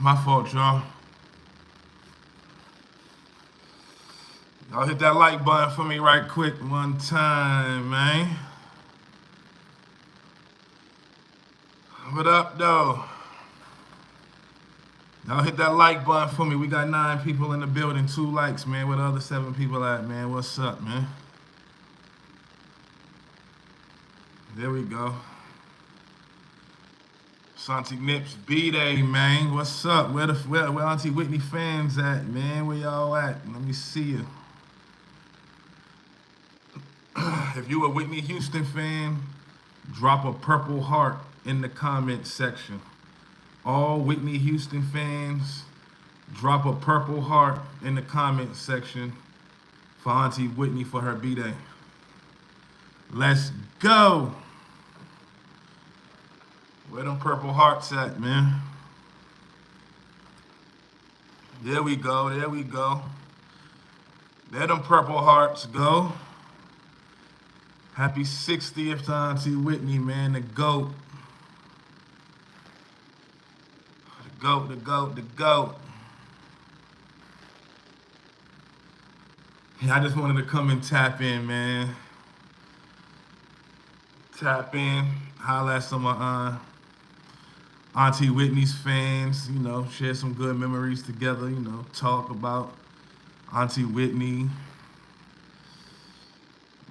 My fault, y'all. Y'all hit that like button for me right quick one time, man. What up, though? Y'all hit that like button for me. We got 9 people in the building, 2 likes, man. Where the other 7 people at, man? What's up, man? There we go. Auntie Nips Bday, man. What's up? Where Auntie Whitney fans at, man? Where y'all at? Let me see you. If you a Whitney Houston fan, drop a purple heart in the comment section. All Whitney Houston fans, drop a purple heart in the comment section for Auntie Whitney for her B-Day. Let's go. Where them purple hearts at, man? There we go, there we go. There them purple hearts go. Happy 60th to Auntie Whitney, man, the GOAT. The GOAT, the GOAT, the GOAT. Yeah, I just wanted to come and tap in, man. Tap in, holla at some of Auntie Whitney's fans, you know, share some good memories together, you know, talk about Auntie Whitney.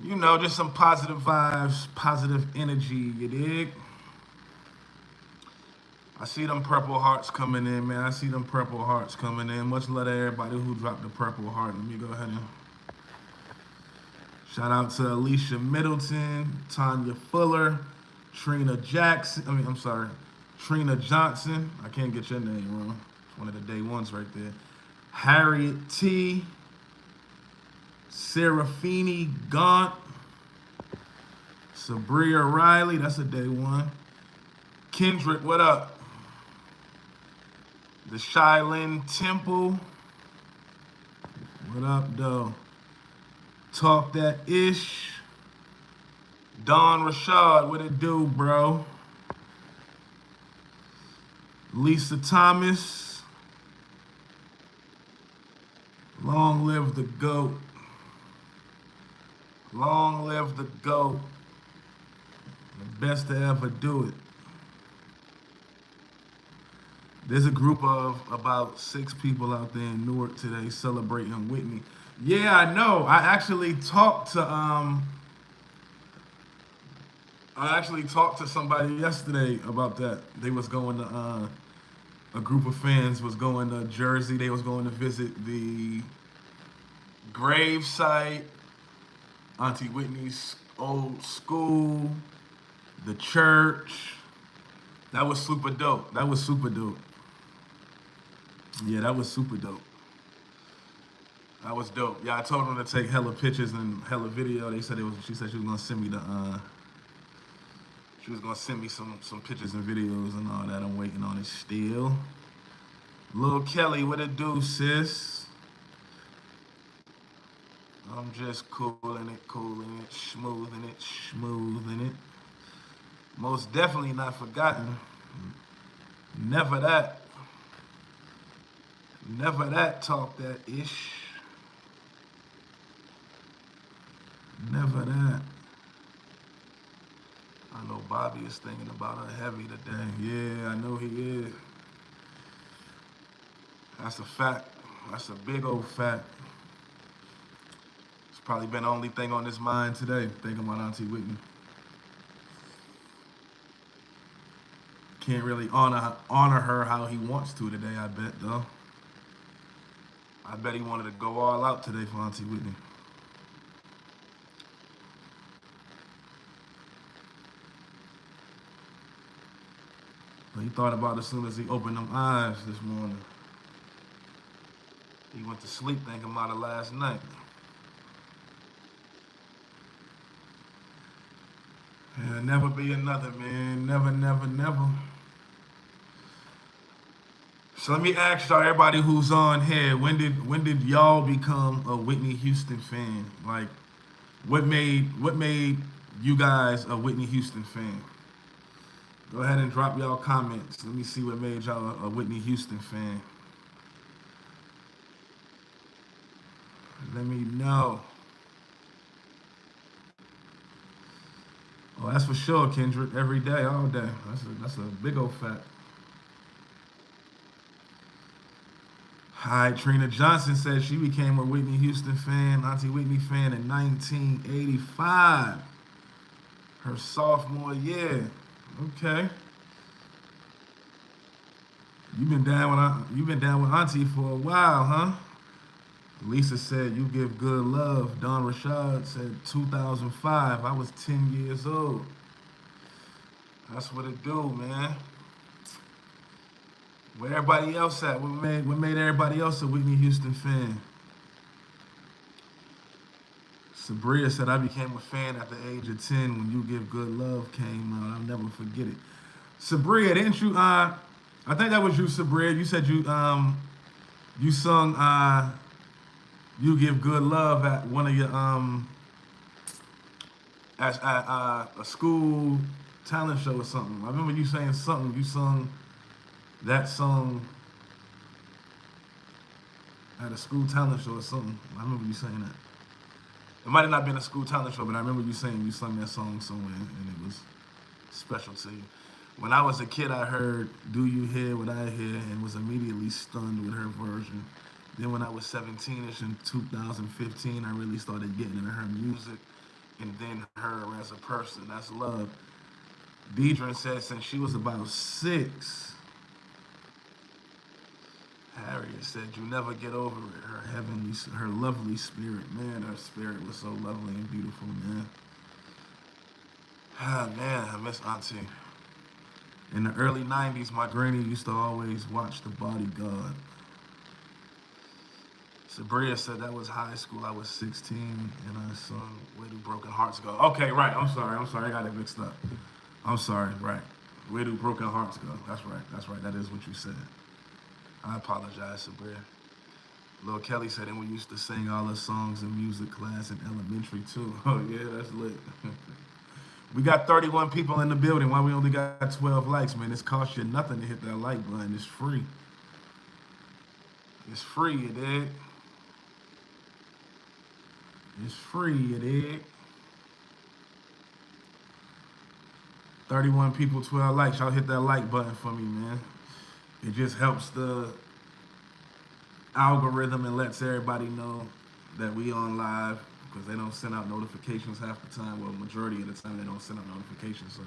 You know, just some positive vibes, positive energy, you dig? I see them purple hearts coming in, man. I see them purple hearts coming in. Much love to everybody who dropped the purple heart. Let me go ahead and shout out to Alicia Middleton, Tanya Fuller, Trina Johnson. I can't get your name wrong. It's one of the day ones right there. Harriet T. Serafini Gaunt. Sabria Riley, that's a day one. Kendrick, what up? The Shylin Temple. What up, though? Talk that ish. Don Rashad, what it do, bro? Lisa Thomas. Long live the GOAT. Long live the GOAT. The best to ever do it. There's a group of about 6 people out there in Newark today celebrating Whitney. Yeah, I know. I actually talked to somebody yesterday about that. They was going to a group of fans was going to Jersey. They was going to visit the grave site, Auntie Whitney's old school, the church. That was super dope. That was super dope. Yeah, that was super dope. That was dope. Yeah, I told them to take hella pictures and hella video. They said she said she was gonna send me some pictures and videos and all that. I'm waiting on it still. Lil Kelly, what it do, sis? I'm just cooling it, smoothing it. Most definitely not forgotten. Never that. Never that talk that ish. Never that. I know Bobby is thinking about her heavy today. Yeah, I know he is. That's a fact. That's a big old fact. It's probably been the only thing on his mind today, thinking about Auntie Whitney. Can't really honor her how he wants to today, I bet, though. I bet he wanted to go all out today for Auntie Whitney. But he thought about it as soon as he opened them eyes this morning. He went to sleep thinking about it last night. Yeah, never be another, man. Never, never, never. So let me ask y'all, everybody who's on here, when did y'all become a Whitney Houston fan? Like, what made you guys a Whitney Houston fan? Go ahead and drop y'all comments. Let me see what made y'all a Whitney Houston fan. Let me know. Oh, that's for sure, Kendrick. Every day, all day. That's a big old fact. Hi, Trina Johnson says she became a Whitney Houston fan, Auntie Whitney fan in 1985, her sophomore year. Okay, you've been down with Auntie for a while, huh? Lisa said you give good love. Don Rashad said 2005. I was 10 years old. That's what it do, man. Where everybody else at? What made everybody else a Whitney Houston fan? Sabria said, I became a fan at the age of 10 when You Give Good Love came out. I'll never forget it. Sabria, didn't you, I think that was you, Sabria. You said you sung, You Give Good Love at one of your, at a school talent show or something. I remember you saying something. You sung that song at a school talent show or something. I remember you saying that. It might have not been a school talent show, but I remember you saying you sung that song somewhere, and it was special to you. When I was a kid, I heard Do You Hear What I Hear and was immediately stunned with her version. Then when I was 17-ish in 2015, I really started getting into her music and then her as a person. That's love. Deidre said since she was about 6. Harriet said, you never get over it. Her lovely spirit. Man, her spirit was so lovely and beautiful, man. Ah, man, I miss Auntie. In the early 90s, my granny used to always watch The Bodyguard. Sabria said that was high school. I was 16, and I sung Where Do Broken Hearts Go? Okay, right. I'm sorry. I got it mixed up. I'm sorry, right. Where Do Broken Hearts Go? That's right. That is what you said. I apologize, Sabria. Lil Kelly said, and we used to sing all the songs in music class in elementary, too. Oh, yeah, that's lit. We got 31 people in the building. Why we only got 12 likes, man? It's cost you nothing to hit that like button. It's free. It's free, you dig? It's free, you dig? 31 people, 12 likes. Y'all hit that like button for me, man. It just helps the algorithm and lets everybody know that we on live, because they don't send out notifications half the time. Well, majority of the time they don't send out notifications. So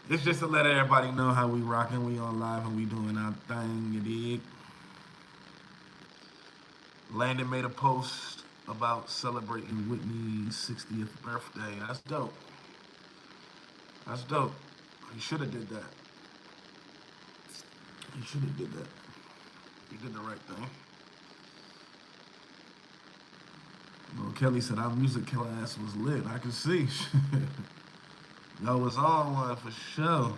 it's just to let everybody know how we rocking, we on live, and we doing our thing, you dig? Landon made a post about celebrating Whitney's 60th birthday. That's dope. That's dope. You should have did that. You should have did that. You did the right thing. Well, Kelly said our music class was lit. I can see. Y'all was on one for sure.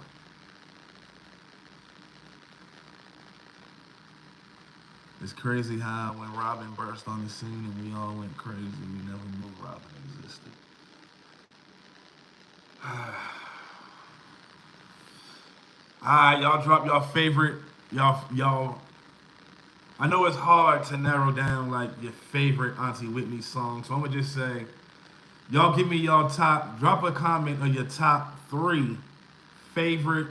It's crazy how when Robin burst on the scene and we all went crazy, we never knew Robin existed. Alright, y'all drop y'all favorite, y'all. I know it's hard to narrow down like your favorite Auntie Whitney song, so I'm gonna just say, y'all give me y'all drop a comment on your top 3 favorite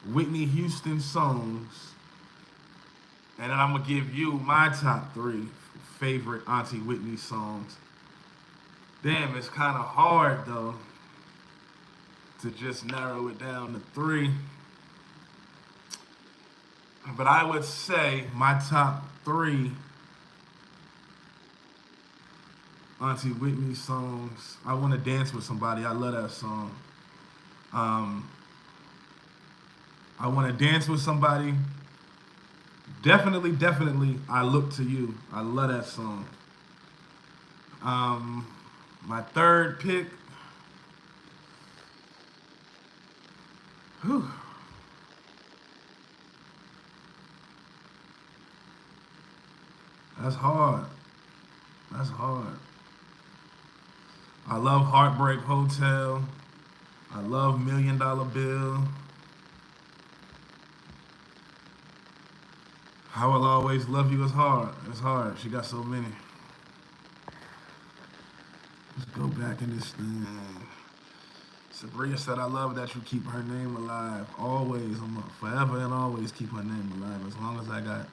Whitney Houston songs, and then I'm gonna give you my top 3 favorite Auntie Whitney songs. Damn, it's kind of hard though to just narrow it down to 3. But I would say my top 3 Auntie Whitney songs. I Want to Dance with Somebody. I love that song. I Want to Dance with Somebody. Definitely, I Look to You. I love that song. My third pick. Whew. That's hard. I love Heartbreak Hotel. I love $1 Million Bill. I will always love you is hard. It's hard. She got so many. Let's go back in this thing. Sabria said, I love that you keep her name alive. Always. I'm gonna forever and always keep her name alive. As long as I got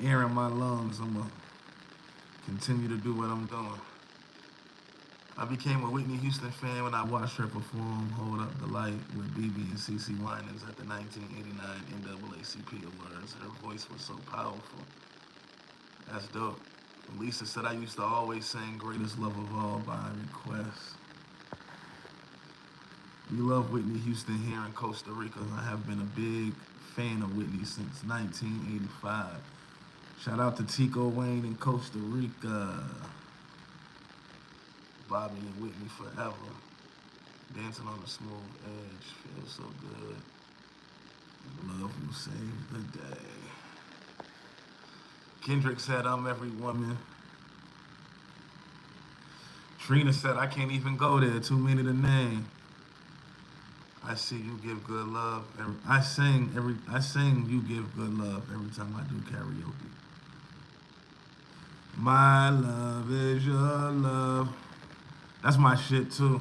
air in my lungs, I'm going to continue to do what I'm doing. I became a Whitney Houston fan when I watched her perform Hold Up the Light with BB and CeCe Winans at the 1989 NAACP Awards. Her voice was so powerful. That's dope. Lisa said, I used to always sing Greatest Love of All by request. We love Whitney Houston here in Costa Rica. I have been a big fan of Whitney since 1985. Shout out to Tico Wayne in Costa Rica. Bobby and Whitney forever. Dancing on a smooth edge feels so good. Love will save the day. Kendrick said, I'm every woman. Trina said, I can't even go there. Too many to name. I see you give good love. I sing you give good love every time I do karaoke. My love is your love. That's my shit too.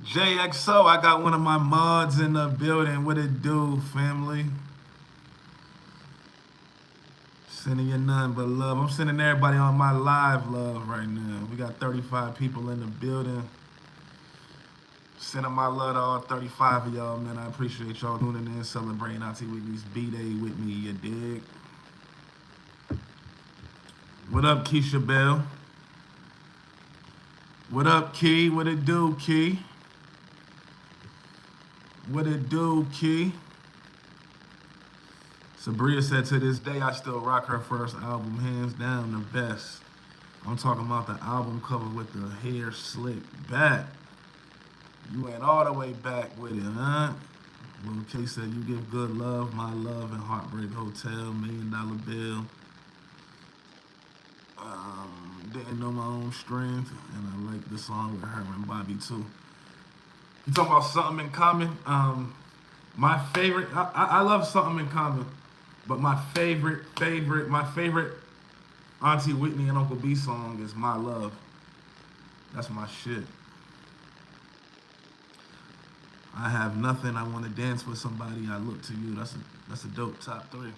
JXO, I got one of my mods in the building. What it do, family? Sending you nothing but love. I'm sending everybody on my live love right now. We got 35 people in the building. Sending my love to all 35 of y'all, man. I appreciate y'all tuning in, celebrating Auntie Whitney's Bday with me, you dig? What up, Keisha Bell? What up, Key? What it do, Key? What it do, Key? Sabria said, to this day, I still rock her first album, hands down, the best. I'm talking about the album cover with the hair slicked back. You went all the way back with it, huh? Lil K said, you give good love, my love, and Heartbreak Hotel, $1 Million Bill. Didn't know my own strength, and I like the song with her and Bobby too. You talking about something in common? My favorite, I love something in common, but my favorite Auntie Whitney and Uncle B song is My Love. That's my shit. I have nothing. I want to dance with somebody. I look to you. That's a dope top three.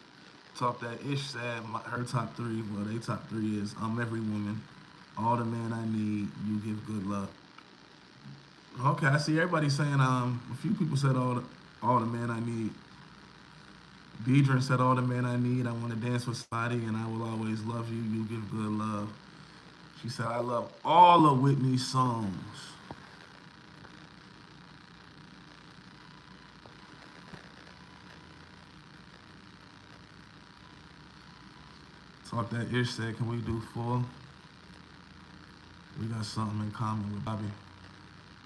Talk that ish said. Her top three. Well, they top three is I'm every woman, all the man I need. You give good love. Okay, I see everybody saying. A few people said all the man I need. Deidre said all the man I need. I want to dance with somebody, and I will always love you. You give good love. She said I love all of Whitney's songs. Talk that ish said, can we do 4? We got something in common with Bobby.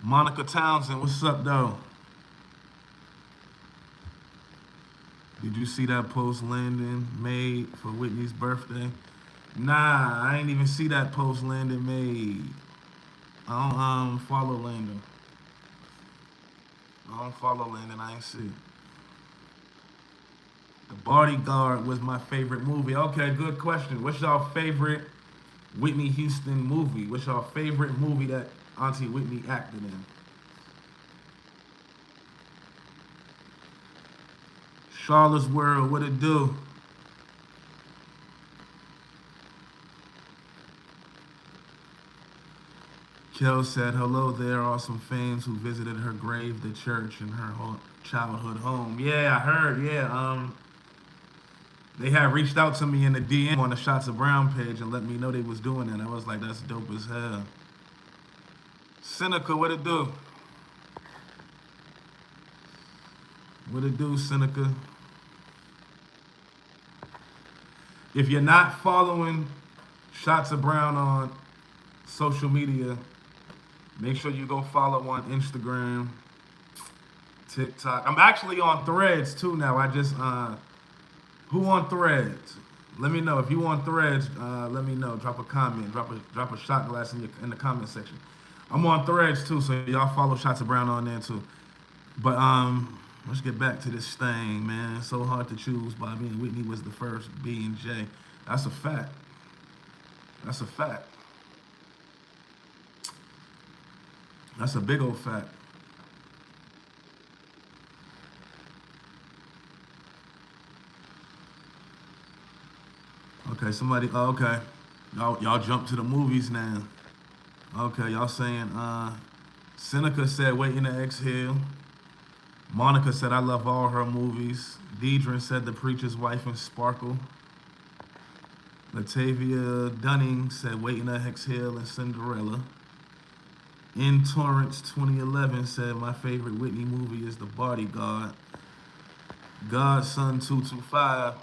Monica Townsend, what's up, though? Did you see that post Landon made for Whitney's birthday? Nah, I ain't even see that post Landon made. I don't follow Landon. I ain't see it. The Bodyguard was my favorite movie. Okay, good question. What's y'all favorite Whitney Houston movie? What's y'all favorite movie that Auntie Whitney acted in? Charlotte's World, what it do? Kel said, hello, there are some fans who visited her grave, the church, and her childhood home. Yeah, I heard, yeah. They had reached out to me in the DM on the Shots of Brown page and let me know they was doing it. I was like, that's dope as hell. Seneca, what it do? What it do, Seneca? If you're not following Shots of Brown on social media, make sure you go follow on Instagram, TikTok. I'm actually on Threads too now. I just who on Threads? Let me know. If you on Threads, let me know. Drop a comment. Drop a shot glass in the comment section. I'm on Threads too, so y'all follow Shots of Brown on there too. But Let's get back to this thing, man. So hard to choose. Bobby and Whitney was the first. B and J. That's a fact. That's a fact. That's a big old fact. Okay, somebody. Oh, okay, y'all jump to the movies now. Okay, y'all saying Seneca said waiting to exhale. Monica said I love all her movies. Deidre said The Preacher's Wife and Sparkle. Latavia Dunning said Waiting to Exhale and Cinderella. In Torrance 2011 said my favorite Whitney movie is The Bodyguard. Godson 225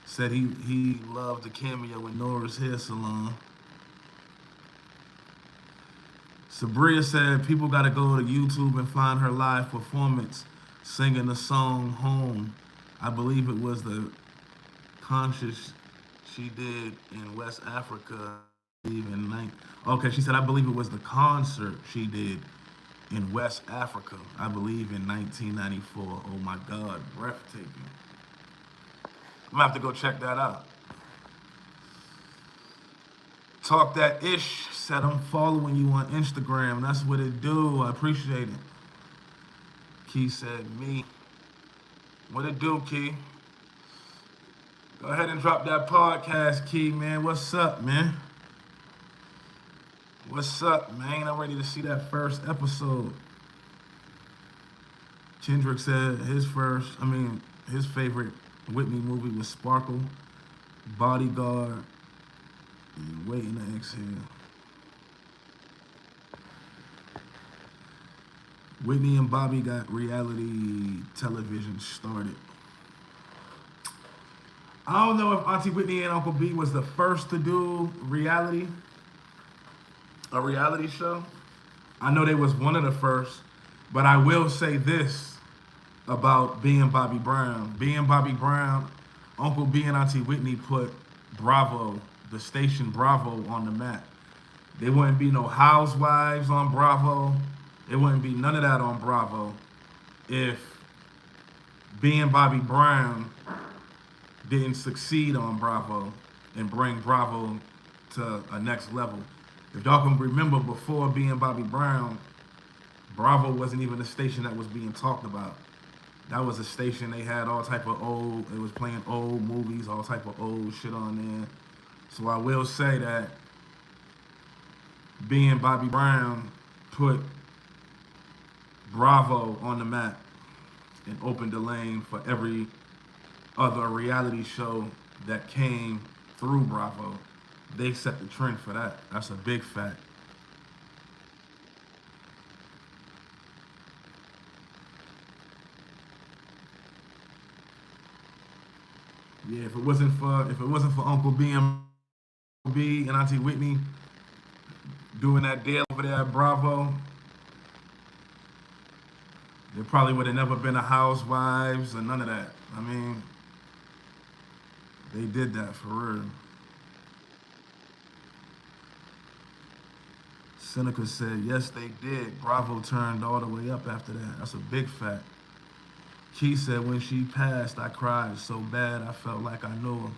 said he loved the cameo in Nora's hair salon. Sabria said people gotta go to YouTube and find her live performance singing the song Home. I believe it was the conscious she did in West Africa. Okay, she said I believe it was the concert she did in West Africa, I believe in 1994. Oh my God, breathtaking. I'm gonna have to go check that out. Talk That Ish said I'm following you on Instagram. That's what it do. I appreciate it. Key said me. What it do, Key? Go ahead and drop that podcast, Key, man. What's up, man? What's up, man? I'm ready to see that first episode. Kendrick said his favorite Whitney movie was Sparkle, Bodyguard, and Waiting to Exhale. Whitney and Bobby got reality television started. I don't know if Auntie Whitney and Uncle B was the first to do a reality show. I know they was one of the first, but I will say this about B and Bobby Brown. B and Bobby Brown, Uncle B and Auntie Whitney put Bravo, the station Bravo, on the map. There wouldn't be no housewives on Bravo. There wouldn't be none of that on Bravo if B and Bobby Brown didn't succeed on Bravo and bring Bravo to a next level. If y'all can remember, before B and Bobby Brown, Bravo wasn't even a station that was being talked about. That was a station they had all type of it was playing old movies, all type of old shit on there. So I will say that B and Bobby Brown put Bravo on the map and opened the lane for every other reality show that came through Bravo. They set the trend for that. That's a big fact. Yeah, if it wasn't for Uncle B and Auntie Whitney doing that deal over there at Bravo, there probably would have never been a Housewives or none of that. I mean, they did that for real. Seneca said, yes, they did. Bravo turned all the way up after that. That's a big fact. Key said, when she passed, I cried so bad I felt like I knew her.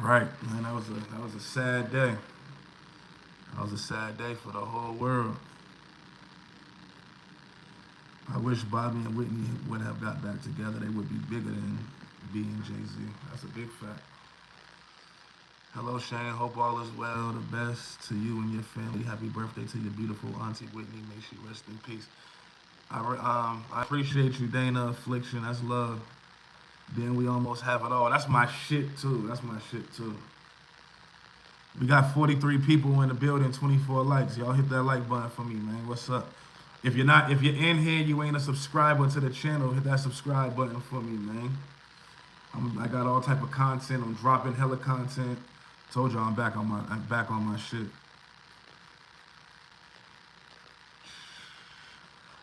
Right, man, that was a sad day. That was a sad day for the whole world. I wish Bobby and Whitney would have got back together. They would be bigger than B and Jay-Z. That's a big fact. Hello, Shayne. Hope all is well. The best to you and your family. Happy birthday to your beautiful Auntie Whitney. May she rest in peace. I appreciate you, Dana. Affliction. That's love. Then we almost have it all. That's my shit, too. We got 43 people in the building, 24 likes. Y'all hit that like button for me, man. What's up? If you're in here, you ain't a subscriber to the channel, hit that subscribe button for me, man. I got all type of content. I'm dropping hella content. Told y'all I'm back on my shit.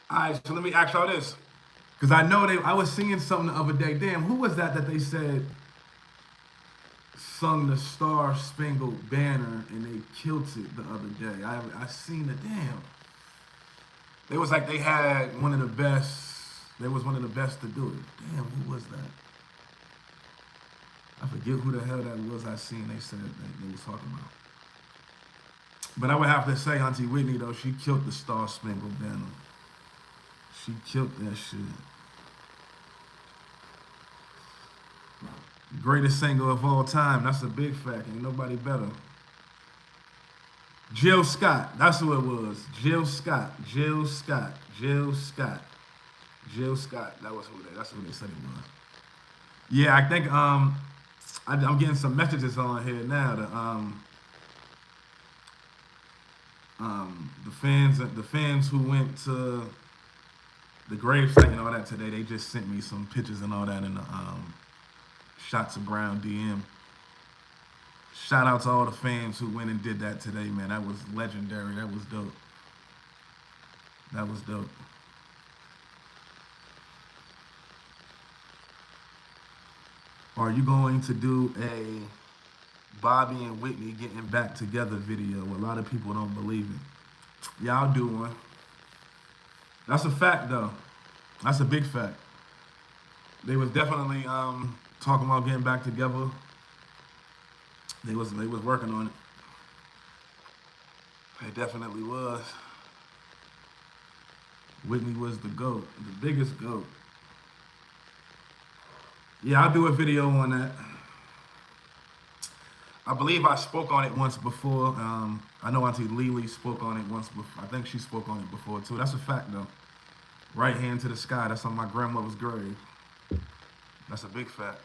All right, so let me ask y'all this, because I know I was seeing something the other day. Damn, who was that they said sung the Star Spangled Banner and they killed it the other day? I seen it. Damn. It was like they had one of the best They was one of the best to do it. Damn, who was that? I forget who the hell that was I seen they said they was talking about. But I would have to say Auntie Whitney, though, she killed the Star Spangled Banner. She killed that shit. Greatest singer of all time. That's a big fact. Ain't nobody better. Jill Scott. That's who it was. Jill Scott. Jill Scott. Jill Scott. Jill Scott. That's who they said it was. Yeah, I think I'm getting some messages on here now. The fans who went to the gravesite and all that today, they just sent me some pictures and all that in the Shots of Brown DM. Shout out to all the fans who went and did that today, man. That was legendary. That was dope. That was dope. Are you going to do a Bobby and Whitney getting back together video? A lot of people don't believe it. Yeah, I'll do one. That's a fact, though. That's a big fact. They was definitely talking about getting back together. They was working on it. They definitely was. Whitney was the GOAT, the biggest GOAT. Yeah, I'll do a video on that. I believe I spoke on it once before. I know Auntie Lily spoke on it once before. I think she spoke on it before too. That's a fact though. Right hand to the sky. That's on my grandmother's grave. That's a big fact.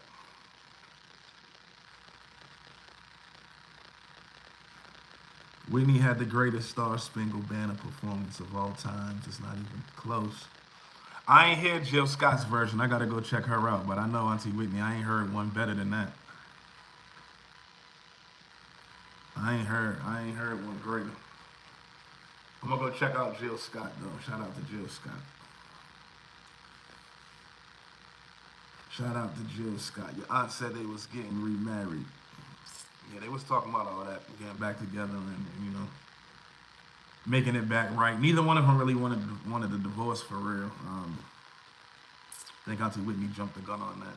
Whitney had the greatest Star Spangled Banner performance of all times. It's not even close. I ain't heard Jill Scott's version. I gotta go check her out. But I know Auntie Whitney, I ain't heard one better than that. I ain't heard one greater. I'm gonna go check out Jill Scott though. Shout out to Jill Scott. Shout out to Jill Scott. Your aunt said they was getting remarried. Yeah, they was talking about all that, getting back together and, you know, making it back right. Neither one of them really wanted a divorce for real. I think Auntie Whitney jumped the gun on that.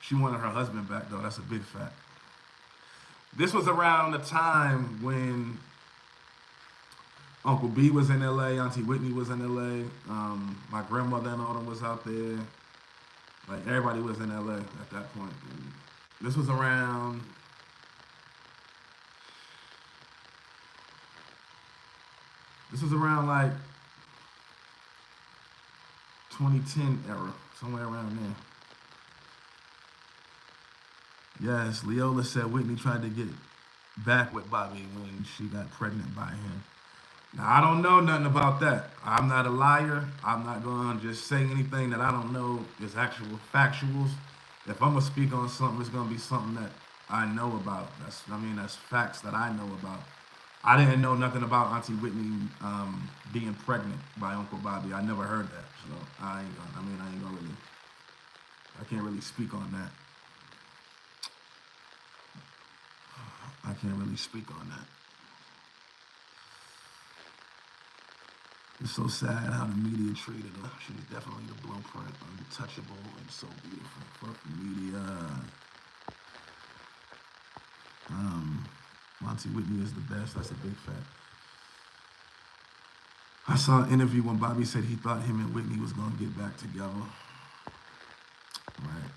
She wanted her husband back, though. That's a big fact. This was around the time when Uncle B was in L.A., Auntie Whitney was in L.A., my grandmother and all them was out there. Like, everybody was in L.A. at that point. And this was around... like 2010 era, somewhere around there. Yes, Leola said Whitney tried to get back with Bobby when she got pregnant by him. Now, I don't know nothing about that. I'm not a liar. I'm not going to just say anything that I don't know is actual factuals. If I'm going to speak on something, it's going to be something that I know about. That's facts that I know about. I didn't know nothing about Auntie Whitney being pregnant by Uncle Bobby. I never heard that. So I can't really speak on that. I can't really speak on that. It's so sad how the media treated her. She was definitely the blueprint, untouchable and so beautiful. Fuck the media. Auntie Whitney is the best. That's a big fact. I saw an interview when Bobby said he thought him and Whitney was going to get back together. Right.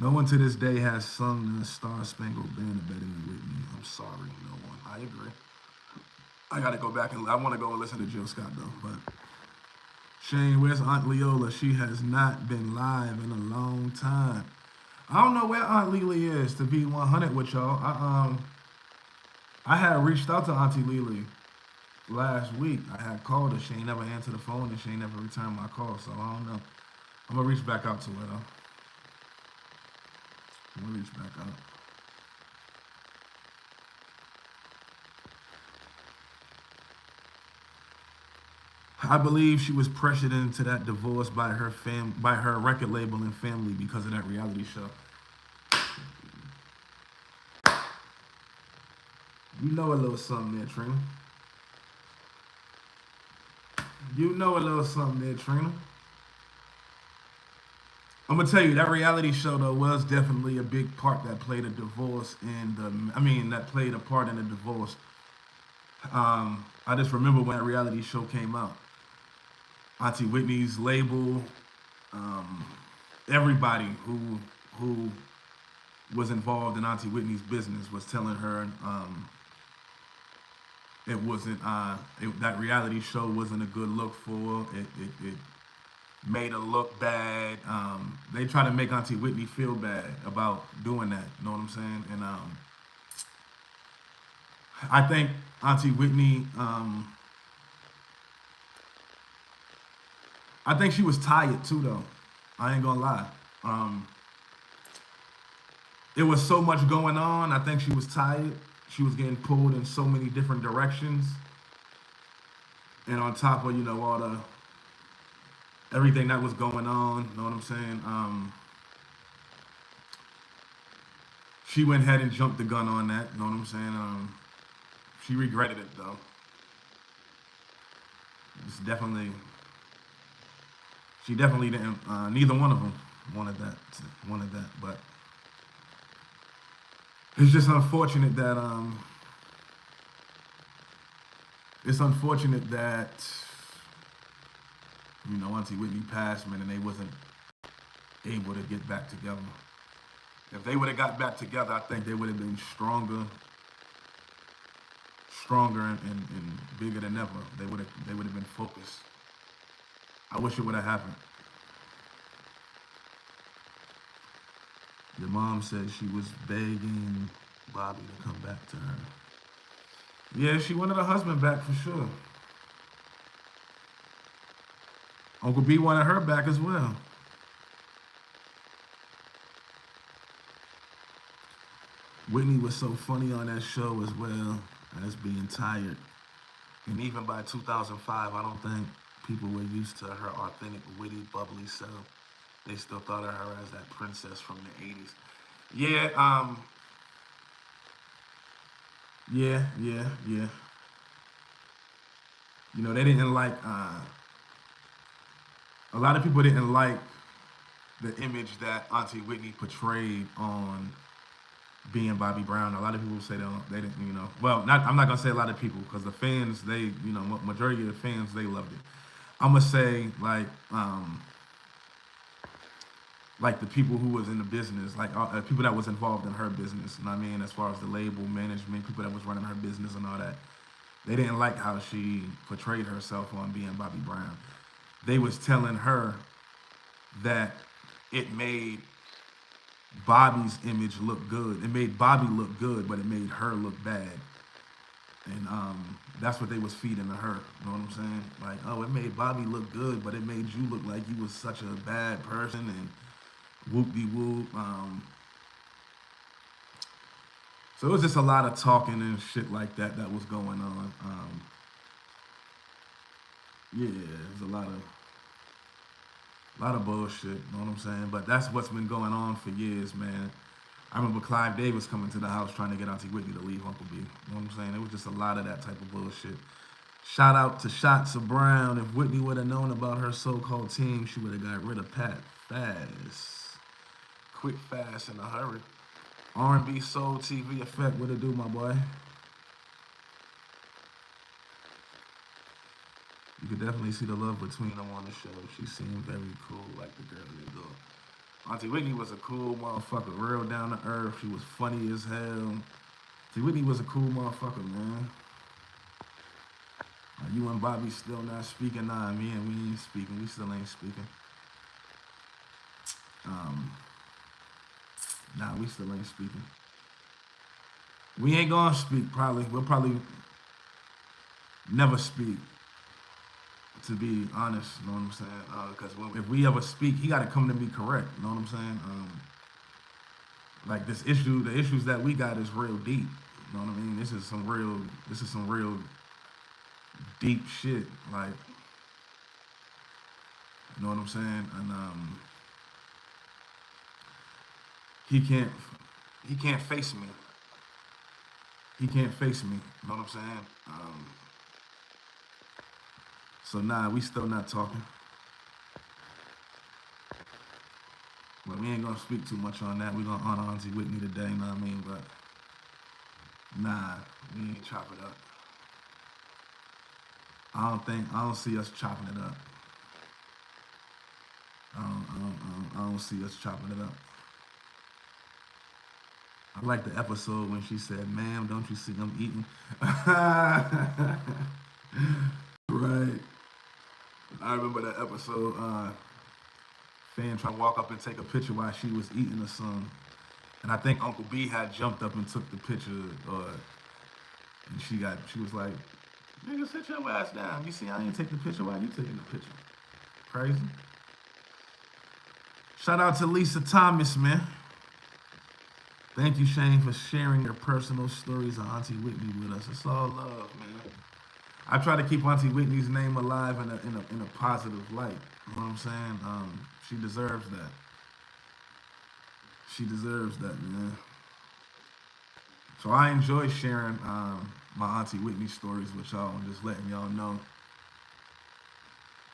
No one to this day has sung the Star Spangled Banner better than Whitney. I'm sorry, no one. I agree. I got to go back and I want to go and listen to Jill Scott though. But Shayne, where's Aunt Leola? She has not been live in a long time. I don't know where Aunt Lily is, to be 100 with y'all. I had reached out to Auntie Lily last week. I had called her. She ain't never answered the phone and she ain't never returned my call, so I don't know. I'm going to reach back out to her, though. I'm going to reach back out. I believe she was pressured into that divorce by her record label and family because of that reality show. You know a little something there, Trina. You know a little something there, Trina. I'm gonna tell you that reality show though was definitely a big part that played a divorce in the. I mean, that played a part in the divorce. I just remember when that reality show came out. Auntie Whitney's label, um, everybody who was involved in Auntie Whitney's business was telling her it wasn't that reality show wasn't a good look for her. It made her look bad. They try to make Auntie Whitney feel bad about doing that. You know what I'm saying? And I think Auntie Whitney, I think she was tired too, though. I ain't gonna lie. Um, it was so much going on. I think she was tired. She was getting pulled in so many different directions, and on top of all the everything that was going on. You know what I'm saying? She went ahead and jumped the gun on that. You know what I'm saying? She regretted it though. It's definitely she definitely didn't. Neither one of them wanted that, but it's just unfortunate that it's unfortunate that Auntie Whitney passed, man, and they wasn't able to get back together. If they would have got back together, I think they would have been stronger and bigger than ever. They would have been focused. I wish it would have happened. Your mom said she was begging Bobby to come back to her. Yeah, she wanted her husband back for sure. Uncle B wanted her back as well. Whitney was so funny on that show as well as being tired. And even by 2005, I don't think people were used to her authentic, witty, bubbly self. They still thought of her as that princess from the 80s. Yeah, yeah. They didn't like, a lot of people didn't like the image that Auntie Whitney portrayed on being Bobby Brown. A lot of people say they didn't, well, I'm not gonna say a lot of people because the fans, majority of the fans, they loved it. I'm gonna say like the people who was in the business, like people that was involved in her business. You know what I mean? As far as the label management, people that was running her business and all that, they didn't like how she portrayed herself on being Bobby Brown. They was telling her that it made Bobby's image look good. It made Bobby look good, but it made her look bad. And that's what they was feeding to her. You know what I'm saying? Like, oh, it made Bobby look good, but it made you look like you was such a bad person and whoop de whoop. So it was just a lot of talking and shit like that was going on. Yeah, there's a lot of bullshit. You know what I'm saying? But that's what's been going on for years, man. I remember Clive Davis coming to the house trying to get Auntie Whitney to leave Uncle B. You know what I'm saying? It was just a lot of that type of bullshit. Shout out to Shots of Brown. If Whitney would have known about her so-called team, she would have got rid of Pat fast. Quick, fast, in a hurry. R&B Soul TV Effect, what it do, my boy? You could definitely see the love between them on the show. She seemed very cool, like the girl they go. Auntie Whitney was a cool motherfucker, real down to earth. She was funny as hell. Auntie Whitney was a cool motherfucker, man. You and Bobby still not speaking? Nah, me and we ain't speaking. We still ain't speaking. Nah, we still ain't speaking. We ain't gonna speak, probably. We'll probably never speak, to be honest. You know what I'm saying? Because if we ever speak, he gotta come to me correct. You know what I'm saying? Like this issue, the issues that we got is real deep. You know what I mean? This is some real deep shit. Like, you know what I'm saying? And he can't he can't face me. He can't face me. You know what I'm saying? So nah, we still not talking. But we ain't gonna speak too much on that. We gonna honor Auntie Whitney today, you know what I mean? But nah, we ain't chop it up. I don't see us chopping it up. I don't see us chopping it up. I like the episode when she said, "Ma'am, don't you see I'm eating?" Right. I remember that episode. Fan trying to walk up and take a picture while she was eating or something. And I think Uncle B had jumped up and took the picture, and she was like, "Nigga, sit your ass down. You see, I ain't taking the picture. Why you taking the picture?" Crazy. Shout out to Lisa Thomas, man. Thank you, Shayne, for sharing your personal stories of Auntie Whitney with us. It's all love, man. I try to keep Auntie Whitney's name alive in a positive light. You know what I'm saying? She deserves that. She deserves that, man. So I enjoy sharing my Auntie Whitney stories with y'all and just letting y'all know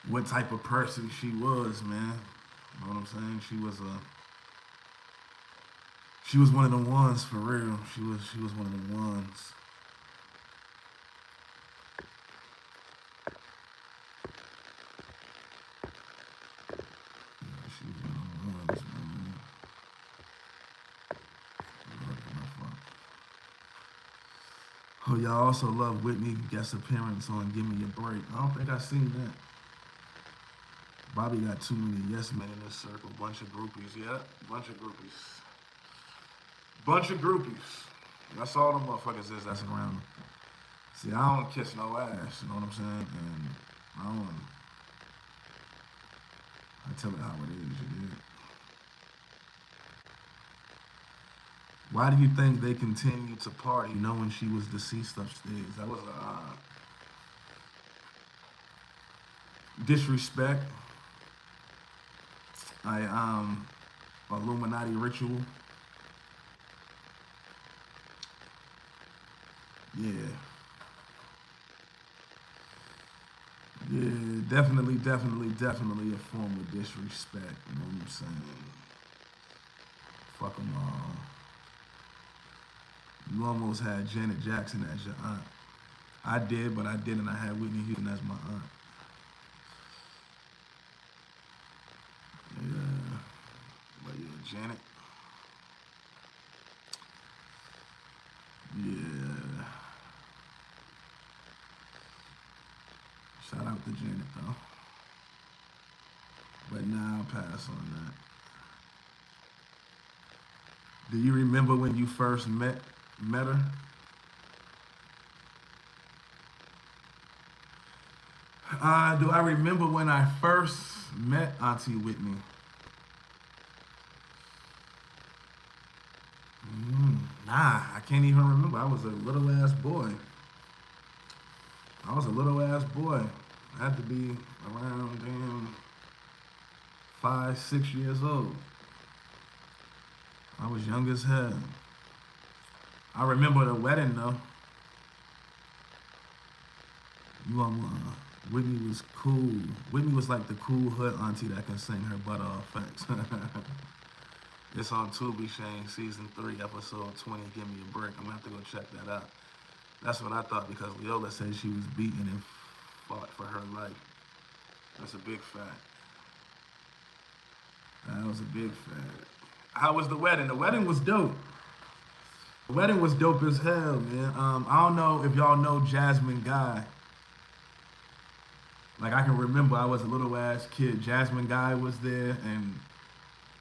what type of person she was, man. You know what I'm saying? She was one of the ones for real. She was one of the ones. Yeah, she was one of the ones, man. Oh, y'all also love Whitney guest appearance on Give Me a Break. I don't think I seen that. Bobby got too many yes men in this circle. Bunch of groupies, yeah. Bunch of groupies. Bunch of groupies. That's all them motherfuckers is that's around me. See, I don't kiss no ass, you know what I'm saying? And I don't, I tell it how it is, you dig? Why do you think they continued to party knowing she was deceased upstairs? That was disrespect. Illuminati ritual. Yeah. Yeah, definitely a form of disrespect. You know what I'm saying? Fuck them all. You almost had Janet Jackson as your aunt. I did, but I didn't. I had Whitney Houston as my aunt. Yeah. But yeah, Janet. Yeah. Shout out to Janet though. But now I'll pass on that. Do you remember when you first met her? Do I remember when I first met Auntie Whitney? Nah, I can't even remember. I was a little ass boy. I was a little ass boy. I had to be around damn 5, 6 years old. I was young as hell. I remember the wedding though. Whitney was cool. Whitney was like the cool hood auntie that can sing her butt off. Thanks. It's on Tubi, Shayne, season 3, episode 20. Give me a break. I'm gonna have to go check that out. That's what I thought because Leola said she was beaten and fought for her life. That's a big fact. That was a big fact. How was the wedding? The wedding was dope. The wedding was dope as hell, man. I don't know if y'all know Jasmine Guy. Like I can remember I was a little ass kid. Jasmine Guy was there and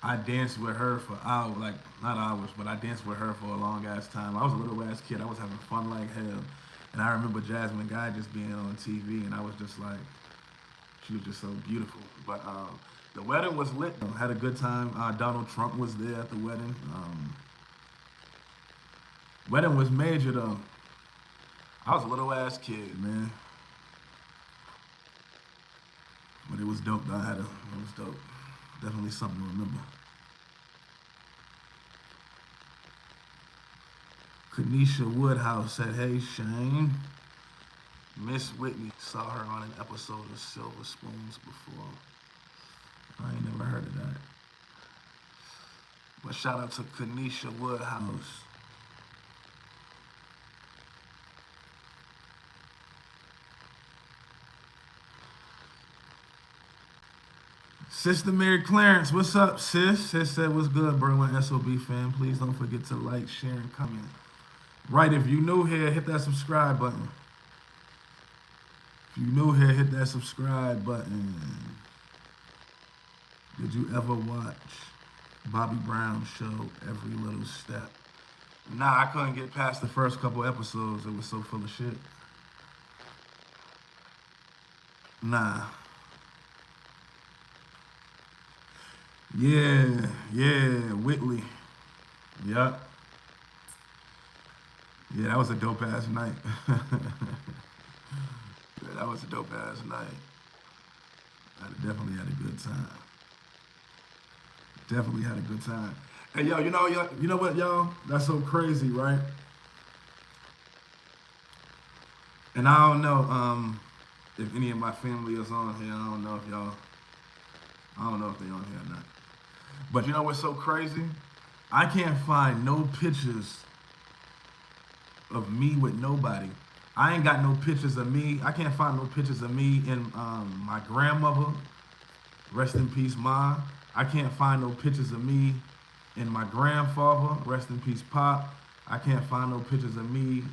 I danced with her for hours, like not hours, but I danced with her for a long ass time. I was a little ass kid. I was having fun like hell. And I remember Jasmine Guy just being on TV and I was just like, she was just so beautiful. But the wedding was lit. Had a good time. Donald Trump was there at the wedding. Wedding was major though. I was a little ass kid, man. But it was dope though. It was dope. Definitely something to remember. Kanisha Woodhouse said, "Hey Shayne, Miss Whitney. Saw her on an episode of Silver Spoons before. I ain't never heard of that. But shout out to Kanisha Woodhouse. Sister Mary Clarence, what's up, sis? Sis said, what's good, bro, and SOB fam. Please don't forget to like, share, and comment. Right, if you new here, hit that subscribe button. If you new here, hit that subscribe button. Did you ever watch Bobby Brown's show, Every Little Step? Nah, I couldn't get past the first couple episodes. It was so full of shit. Nah. Yeah, Whitney. Yup. Yeah, that was a dope ass night. Yeah, that was a dope ass night. I definitely had a good time. Definitely had a good time. And yo, you know what, y'all? That's so crazy, right? And I don't know if any of my family is on here. I don't know if they on here or not. But you know what's so crazy? I can't find no pictures of me with nobody. I ain't got no pictures of me. I can't find no pictures of me and my grandmother. Rest in peace, Ma. I can't find no pictures of me and my grandfather. Rest in peace, Pop. I can't find no pictures of me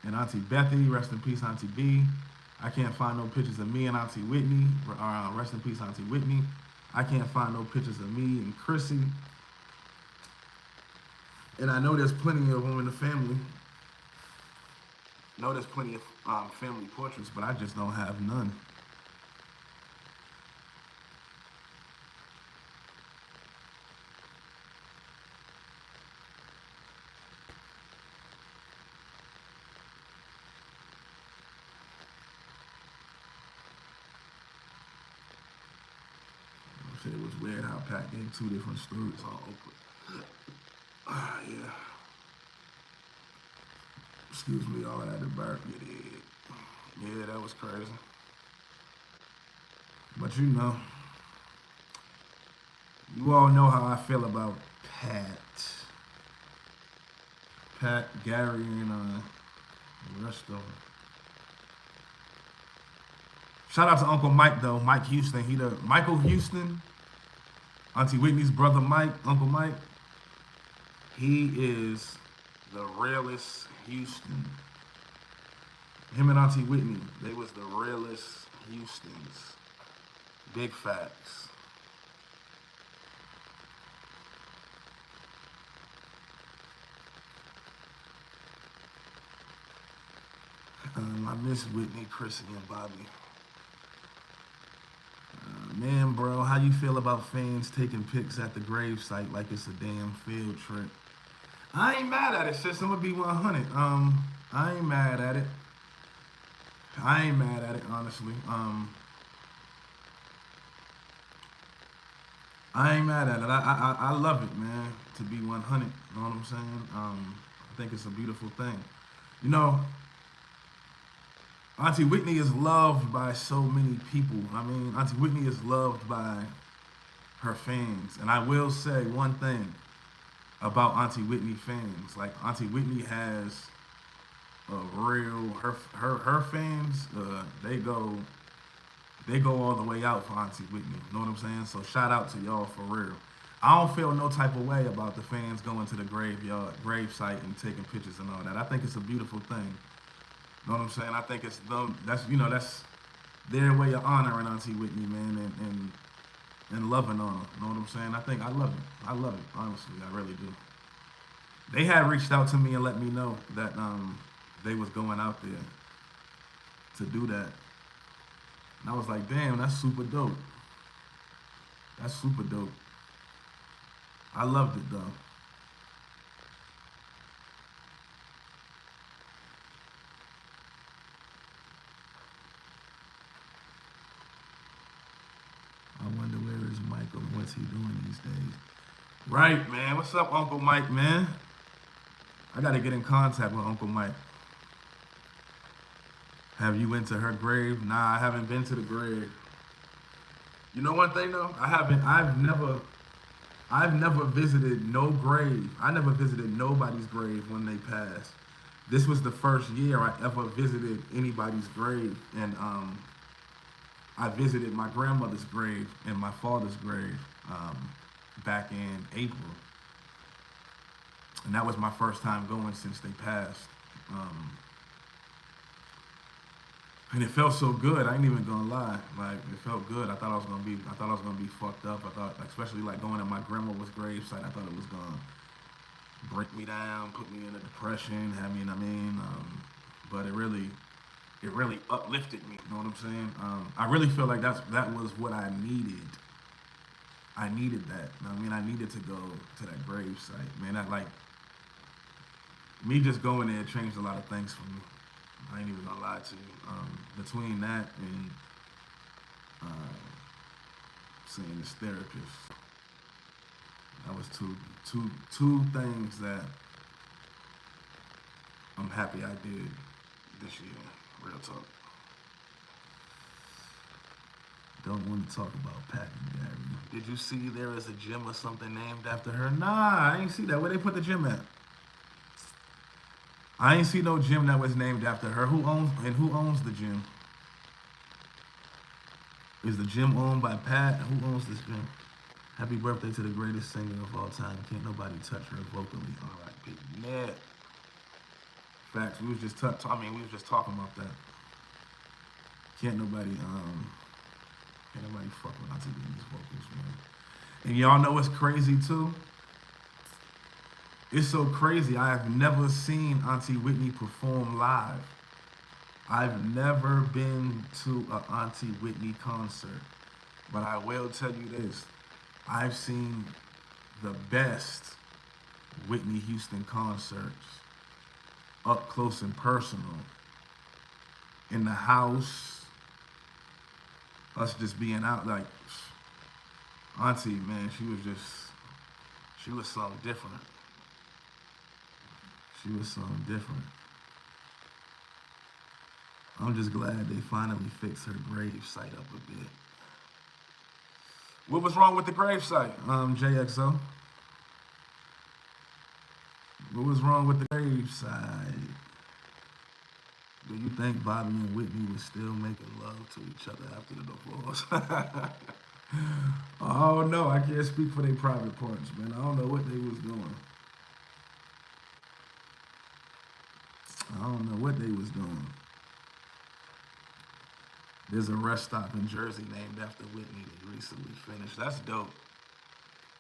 and Auntie Bethy. Rest in peace, Auntie B. I can't find no pictures of me and Auntie Whitney. Rest in peace, Auntie Whitney. I can't find no pictures of me and Chrissy. And I know there's plenty of them in the family. I know there's plenty of family portraits, but I just don't have none. It was weird how Pat gave 2 different stories on Oprah. Yeah. Excuse me, all I had to burp. Yeah, that was crazy. But you all know how I feel about Pat, Gary, and the rest of them. Shout out to Uncle Mike though, Mike Houston. Michael Houston, Auntie Whitney's brother Mike, Uncle Mike. He is the realest Houston. Him and Auntie Whitney, they was the realest Houstons. Big facts. I miss Whitney, Chrissy, and Bobby. Man, bro, how you feel about fans taking pics at the gravesite like it's a damn field trip? I ain't mad at it, sis. I'm gonna be 100. I ain't mad at it. Honestly. I ain't mad at it. I love it, man. To be 100. You know what I'm saying? I think it's a beautiful thing. You know, Auntie Whitney is loved by so many people. I mean, Auntie Whitney is loved by her fans. And I will say one thing about Auntie Whitney fans. Like, Auntie Whitney has a real, her fans, they go all the way out for Auntie Whitney. You know what I'm saying? So shout out to y'all for real. I don't feel no type of way about the fans going to the gravesite and taking pictures and all that. I think it's a beautiful thing. You know what I'm saying? I think that's their way of honoring Auntie Whitney, man, and loving on her. You know what I'm saying? I love it, honestly. I really do. They had reached out to me and let me know that they was going out there to do that. And I was like, damn, that's super dope. That's super dope. I loved it, though. I wonder where is Michael and what's he doing these days. Right, man. What's up, Uncle Mike, man? I got to get in contact with Uncle Mike. Have you went to her grave? Nah, I haven't been to the grave. You know one thing though? I haven't. I've never visited no grave. I never visited nobody's grave when they passed. This was the first year I ever visited anybody's grave, and I visited my grandmother's grave and my father's grave back in April, and that was my first time going since they passed. Um, And it felt so good. I ain't even gonna lie. Like it felt good. I thought I was gonna be fucked up. I thought, like, especially like going to my grandmother's gravesite. I thought it was gonna break me down, put me in a depression. But it really uplifted me. You know what I'm saying? I really feel like that was what I needed. I needed that. You know what I mean, I needed to go to that gravesite. Man, that like me just going there changed a lot of things for me. I ain't even gonna lie to you. Between that and seeing this therapist, that was two things that I'm happy I did this year. Real talk. Don't want to talk about Patty Gary. Did you see there is a gym or something named after her? Nah, I ain't see that. Where they put the gym at? I ain't see no gym that was named after her. Who owns the gym? Is the gym owned by Pat? Who owns this gym? Happy birthday to the greatest singer of all time. Can't nobody touch her vocally. R.I.P. Yeah. Facts. We was just talking about that. Can't nobody fuck with Auntie Whitney's vocals, man. And y'all know what's crazy too? It's so crazy. I have never seen Auntie Whitney perform live. I've never been to an Auntie Whitney concert. But I will tell you this. I've seen the best Whitney Houston concerts up close and personal. In the house, us just being out, like, Auntie, man, she was something different. She was something different. I'm just glad they finally fixed her grave site up a bit. What was wrong with the grave site, JXO? What was wrong with the grave site? Do you think Bobby and Whitney were still making love to each other after the divorce? Oh no, I can't speak for their private parts, man. I don't know what they was doing. I don't know what they was doing. There's a rest stop in Jersey named after Whitney that recently finished. That's dope.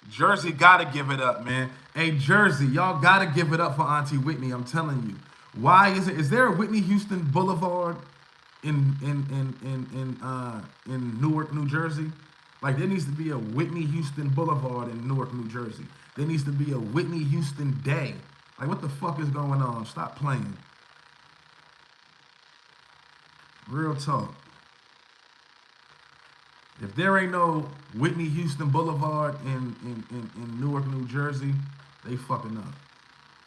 Jersey gotta give it up, man. Hey, Jersey, y'all gotta give it up for Auntie Whitney. I'm telling you. Why is it? Is there a Whitney Houston Boulevard in Newark, New Jersey? Like there needs to be a Whitney Houston Boulevard in Newark, New Jersey. There needs to be a Whitney Houston Day. Like what the fuck is going on? Stop playing. Real talk. If there ain't no Whitney Houston Boulevard in Newark, New Jersey, they fucking up.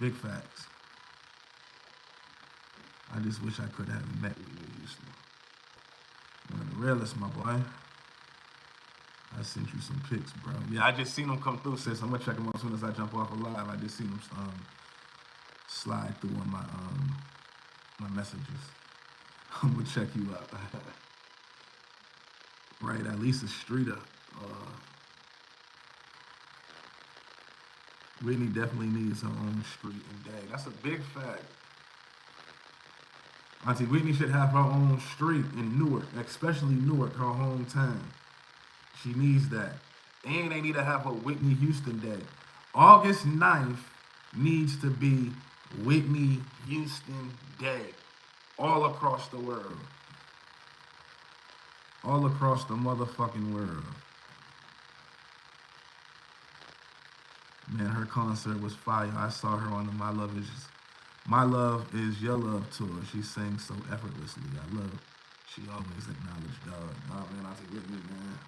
Big facts. I just wish I could have met Whitney Houston. One of the realest, my boy. I sent you some pics, bro. Yeah, I just seen them come through, sis. I'm gonna check them out as soon as I jump off a live. I just seen them slide through on my messages. I'm gonna check you out. Right, at least a streeter. Whitney definitely needs her own street and day. That's a big fact. Auntie Whitney should have her own street in Newark, especially Newark, her hometown. She needs that. And they need to have a Whitney Houston Day. August 9th needs to be Whitney Houston Day. All across the world. All across the motherfucking world. Man, her concert was fire. I saw her on the My Love Is Your Love tour. She sings so effortlessly. She always acknowledged God. Oh man, Auntie Whitney, man.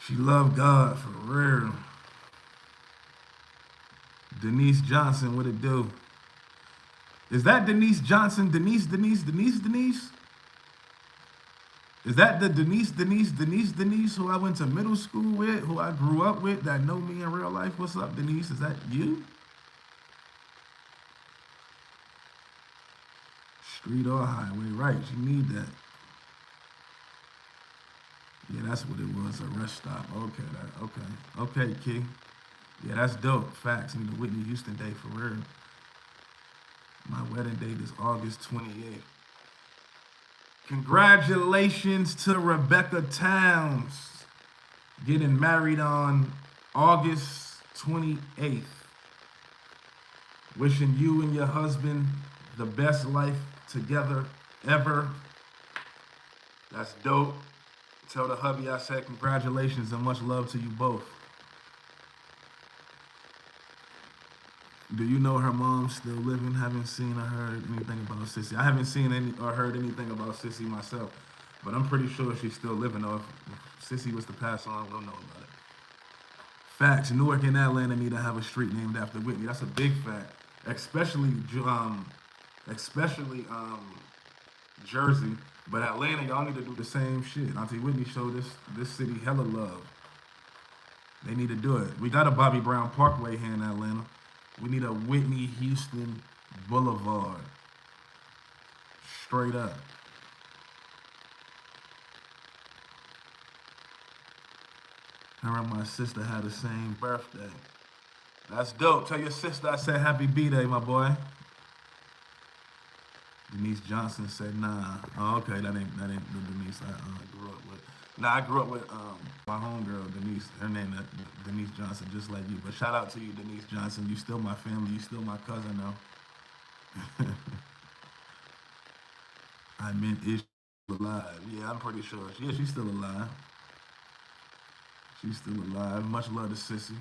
She loved God for real. Denise Johnson, what it do? Is that Denise Johnson? Denise? Is that the Denise who I went to middle school with, who I grew up with, that know me in real life? What's up, Denise? Is that you? Street or highway, right? You need that. Yeah, that's what it was, a rest stop. Okay, okay, Key. Yeah, that's dope. Facts. Need a Whitney Houston day for real. My wedding date is August 28th. Congratulations to Rebecca Towns getting married on August 28th. Wishing you and your husband the best life together ever. That's dope. Tell the hubby I said congratulations and much love to you both. Do you know her mom's still living? Haven't seen or heard anything about Sissy. I haven't seen any or heard anything about Sissy myself, but I'm pretty sure she's still living. Though if Sissy was to pass on, we'll know about it. Facts. Newark and Atlanta need to have a street named after Whitney. That's a big fact, especially Jersey. But Atlanta, y'all need to do the same shit. Auntie Whitney showed this city hella love. They need to do it. We got a Bobby Brown Parkway here in Atlanta. We need a Whitney Houston Boulevard. Straight up. Her and my sister had the same birthday. That's dope. Tell your sister I said happy B-Day, my boy. Denise Johnson said, nah. Oh, okay, that ain't the Denise I grew up with. Nah, I grew up with my homegirl, Denise. Her name is Denise Johnson, just like you. But shout out to you, Denise Johnson. You still my family. You still my cousin now. I meant is she alive? Yeah, I'm pretty sure. Yeah, she's still alive. She's still alive. Much love to Sissy.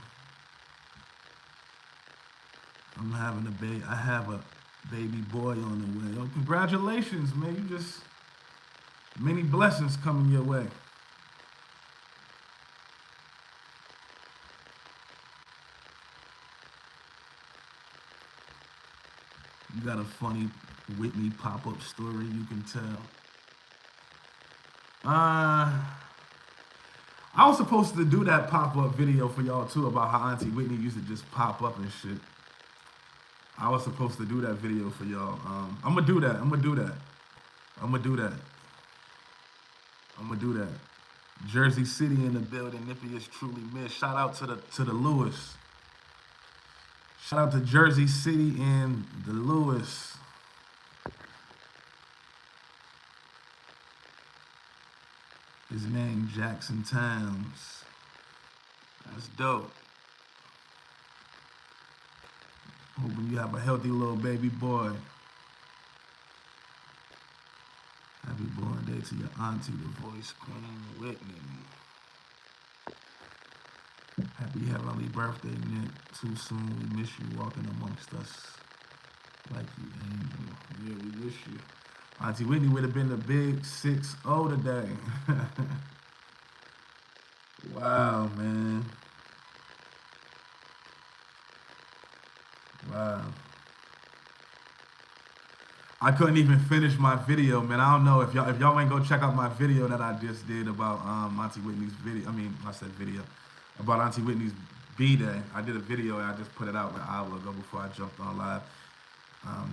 I'm having a baby. I have a baby boy on the way. Oh, congratulations, man. You just many blessings coming your way. You got a funny Whitney pop-up story you can tell. I was supposed to do that pop-up video for y'all too about how Auntie Whitney used to just pop up and shit. I was supposed to do that video for y'all. I'm gonna do that. I'm gonna do that. Jersey City in the building. Nippy is truly missed. Shout out to the Lewis. Shout out to Jersey City and the Lewis. His name Jackson Towns. That's dope. Hoping you have a healthy little baby boy. Happy born day to your auntie, the voice queen, Whitney. Happy heavenly birthday, Nick. Too soon, we miss you walking amongst us like you angel. Yeah, we miss you. Auntie Whitney would have been the big 6-0 today. Wow, man. Wow. I couldn't even finish my video, man. I don't know if y'all ain't go check out my video that I just did about Auntie Whitney's video. I mean, I said video about Auntie Whitney's B-Day. I did a video and I just put it out an hour ago before I jumped on live.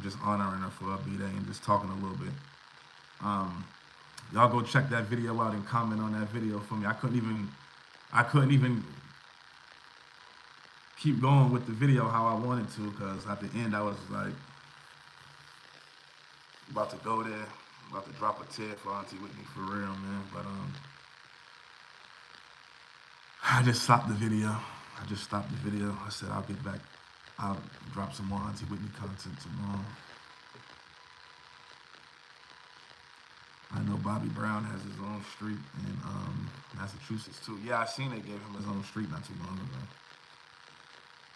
Just honoring her for her B-Day and just talking a little bit. Y'all go check that video out and comment on that video for me. I couldn't even keep going with the video how I wanted to, because at the end I was like about to go there, about to drop a tear for Auntie Whitney for real, man. But I just stopped the video. I said I'll get back. I'll drop some more Auntie Whitney content tomorrow. I know Bobby Brown has his own street in Massachusetts too. Yeah, I seen they gave him his own street not too long ago.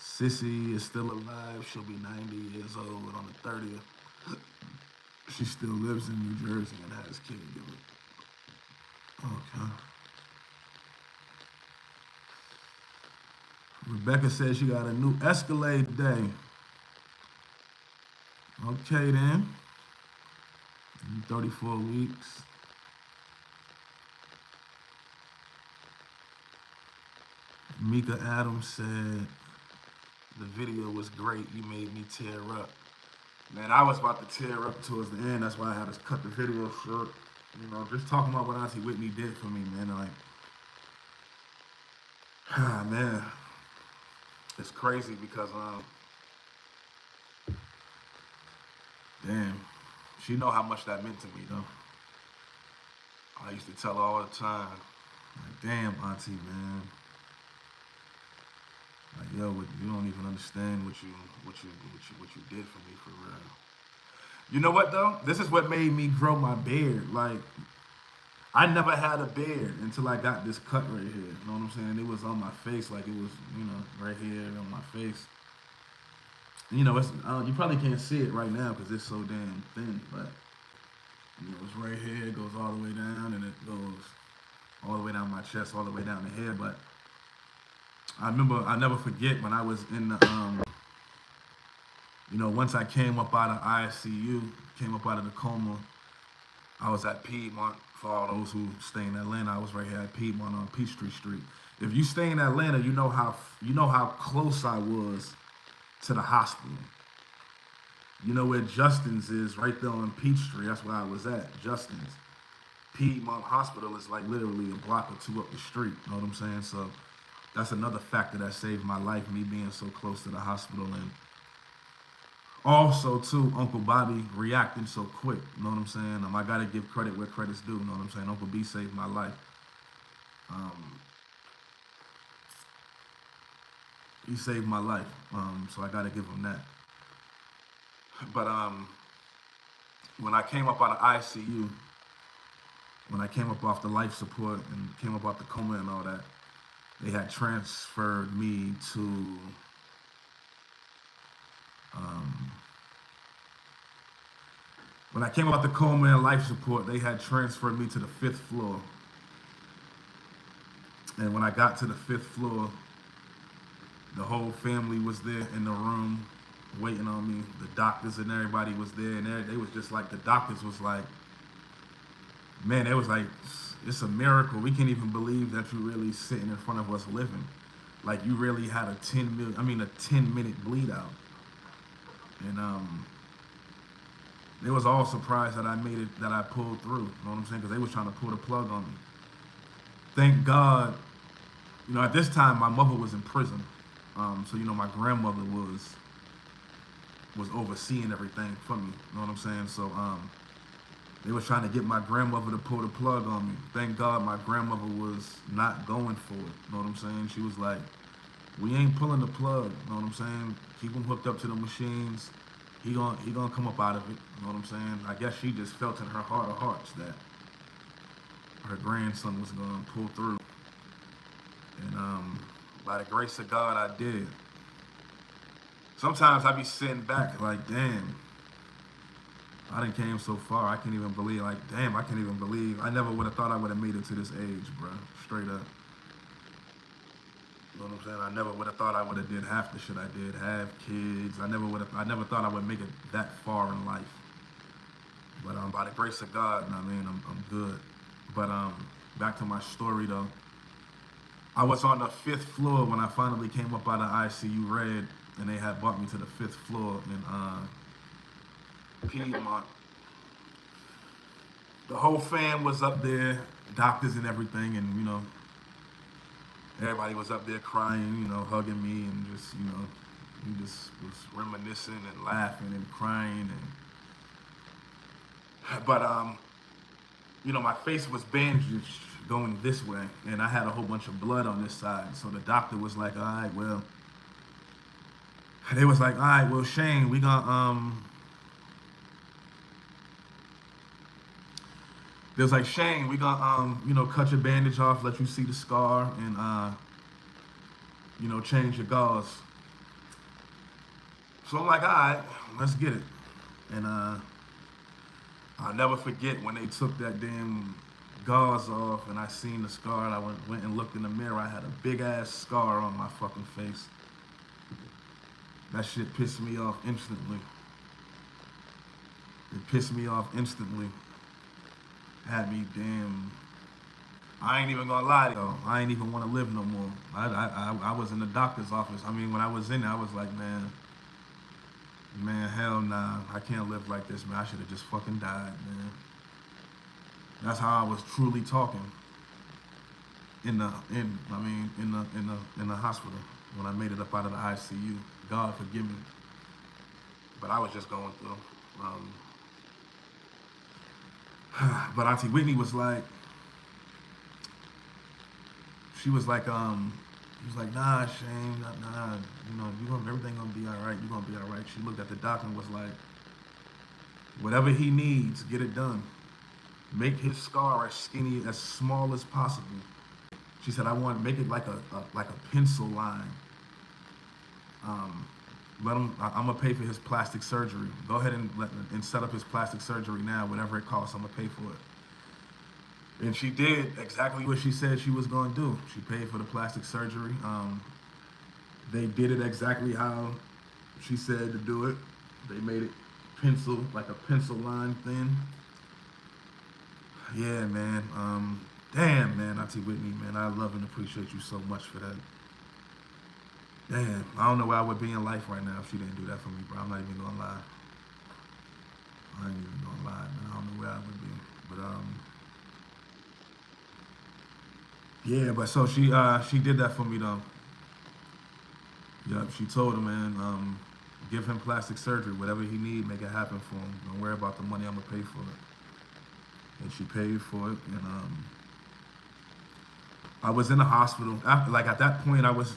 Sissy is still alive. She'll be 90 years old on the 30th. She still lives in New Jersey and has caregivers. Okay. Rebecca says she got a new Escalade today. Okay then. 34 weeks. Mika Adams said the video was great. You made me tear up. Man, I was about to tear up towards the end. That's why I had to cut the video short. You know, just talking about what Auntie Whitney did for me, man. Like, man, it's crazy because damn, she know how much that meant to me, though. I used to tell her all the time, like, damn, Auntie, man. Like, yo, you don't even understand what you did for me, for real. You know what though? This is what made me grow my beard. Like, I never had a beard until I got this cut right here. You know what I'm saying? It was on my face, like it was, right here on my face. It's you probably can't see it right now because it's so damn thin, but it's right here. It goes all the way down, and it goes all the way down my chest, all the way down the head. But I never forget when I was in the once I came up out of ICU, came up out of the coma, I was at Piedmont. For all those who stay in Atlanta, I was right here at Piedmont on Peachtree Street. If you stay in Atlanta, you know how close I was to the hospital. You know where Justin's is, right there on Peachtree. That's where I was at, Justin's. Piedmont Hospital is like literally a block or two up the street. You know what I'm saying? So that's another factor that saved my life, me being so close to the hospital. And also, too, Uncle Bobby reacting so quick. You know what I'm saying? I got to give credit where credit's due. You know what I'm saying? Uncle B saved my life. He saved my life. So I got to give him that. But when I came up out of ICU, when I came up off the life support and came up off the coma and all that, they had transferred me to when I came out the coma and life support, they had transferred me to the 5th floor. And when I got to the 5th floor, the whole family was there in the room waiting on me. The doctors and everybody was there, and they was just like, the doctors was like, man, it was like, it's a miracle. We can't even believe that you really sitting in front of us living. Like, you really had a 10-minute bleed out. And they was all surprised that I made it, that I pulled through. You know what I'm saying? Because they was trying to pull the plug on me. Thank God, at this time, my mother was in prison. So, my grandmother was overseeing everything for me. You know what I'm saying? So, they was trying to get my grandmother to pull the plug on me. Thank God my grandmother was not going for it. You know what I'm saying? She was like, we ain't pulling the plug. You know what I'm saying? Keep him hooked up to the machines. He gonna come up out of it. You know what I'm saying? I guess she just felt in her heart of hearts that her grandson was gonna pull through. And by the grace of God, I did. Sometimes I be sitting back like, damn, I done came so far. I can't even believe, like, damn, I can't even believe. I never would have thought I would have made it to this age, bro. Straight up. You know what I'm saying? I never would have thought I would have did half the shit I did, have kids. I never thought I would make it that far in life. But by the grace of God, I'm good. But back to my story though. I was on the 5th floor when I finally came up out of ICU Red, and they had brought me to the 5th floor in Piedmont. The whole fam was up there, doctors and everything, and everybody was up there crying, hugging me, and just, we just was reminiscing and laughing and crying. But my face was bandaged going this way, and I had a whole bunch of blood on this side. So the doctor was like, all right, well, Shayne, we gonna they was like, Shayne, we gonna cut your bandage off, let you see the scar, and change your gauze. So I'm like, all right, let's get it. And I'll never forget when they took that damn gauze off and I seen the scar, and I went and looked in the mirror. I had a big ass scar on my fucking face. That shit pissed me off instantly. It pissed me off instantly. Had me damn. I ain't even gonna lie though. I ain't even want to live no more. I was in the doctor's office. I mean, when I was in there, I was like, man, hell nah. I can't live like this, man. I should have just fucking died, man. That's how I was truly talking in the hospital when I made it up out of the ICU. God forgive me, but I was just going through. But Auntie Whitney was like, she was like, nah, Shayne, nah, everything gonna be all right. You gonna be all right. She looked at the doctor and was like, whatever he needs, get it done. Make his scar as skinny, as small as possible. She said, I want to make it like a pencil line. Let him. I'm gonna pay for his plastic surgery. Go ahead and set up his plastic surgery now. Whatever it costs, I'm gonna pay for it. And she did exactly what she said she was gonna do. She paid for the plastic surgery. They did it exactly how she said to do it. They made it like a pencil line thin. Yeah, man. Damn, man, Auntie Whitney, man, I love and appreciate you so much for that. Damn, I don't know where I would be in life right now if she didn't do that for me, bro. I'm not even gonna lie. I ain't even gonna lie, man. I don't know where I would be. But yeah, but so she did that for me though. Yep, she told him, man, give him plastic surgery, whatever he need, make it happen for him. Don't worry about the money, I'm gonna pay for it. And she paid for it, and I was in the hospital. After, like at that point, I was,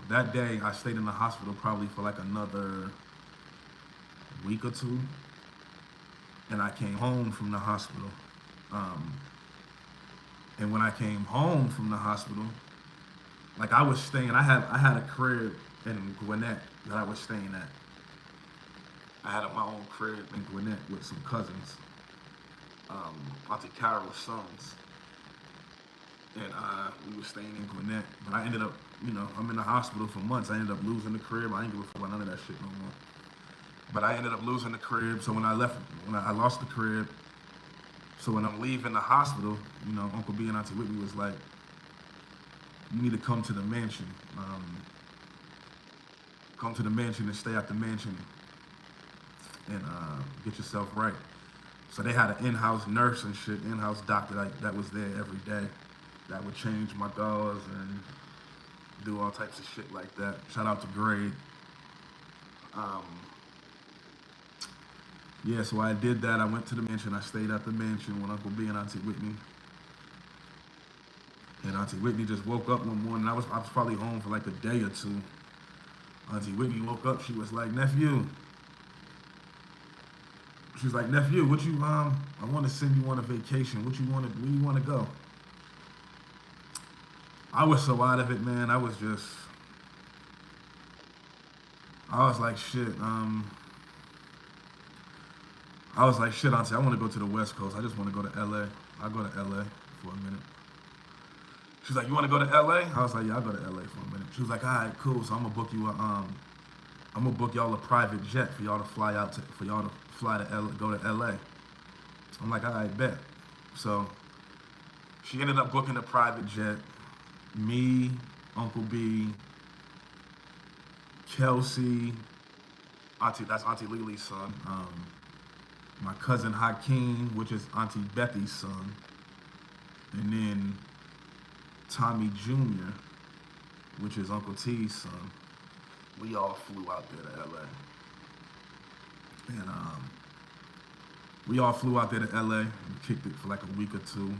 that day I stayed in the hospital probably for like another week or two, and I came home from the hospital. And when I came home from the hospital, like I was staying, I had a crib in Gwinnett that I was staying at. I had my own crib in Gwinnett with some cousins, Auntie Carol's sons. And we were staying in Gwinnett. But I ended up, I'm in the hospital for months. I ended up losing the crib. I ain't give a fuck about none of that shit no more. But I ended up losing the crib. So when I lost the crib, so when I'm leaving the hospital, Uncle B and Auntie Whitney was like, you need to come to the mansion. Come to the mansion and stay at the mansion and get yourself right. So they had an in-house nurse and shit, in-house doctor that was there every day. That would change my gauze and do all types of shit like that. Shout out to Greg. Yeah, so I did that. I went to the mansion. I stayed at the mansion with Uncle B and Auntie Whitney. And Auntie Whitney just woke up one morning. I was probably home for like a day or two. Auntie Whitney woke up. She was like, Nephew. She was like, Nephew, I want to send you on a vacation. Where you want to go? I was so out of it, man. I was like, shit. I was like, shit, Auntie, I want to go to the West Coast. I just want to go to LA. I'll go to LA for a minute. She's like, you want to go to LA? I was like, yeah, I'll go to LA for a minute. She was like, all right, cool. So I'm gonna book you I'm gonna book y'all a private jet for y'all to fly to LA, go to LA. I'm like, all right, bet. So she ended up booking a private jet. Me, Uncle B, Kelsey, that's Auntie Lily's son. My cousin Hakeem, which is Auntie Bethy's son. And then Tommy Jr., which is Uncle T's son. We all flew out there to LA. And we all flew out there to LA and kicked it for like a week or two.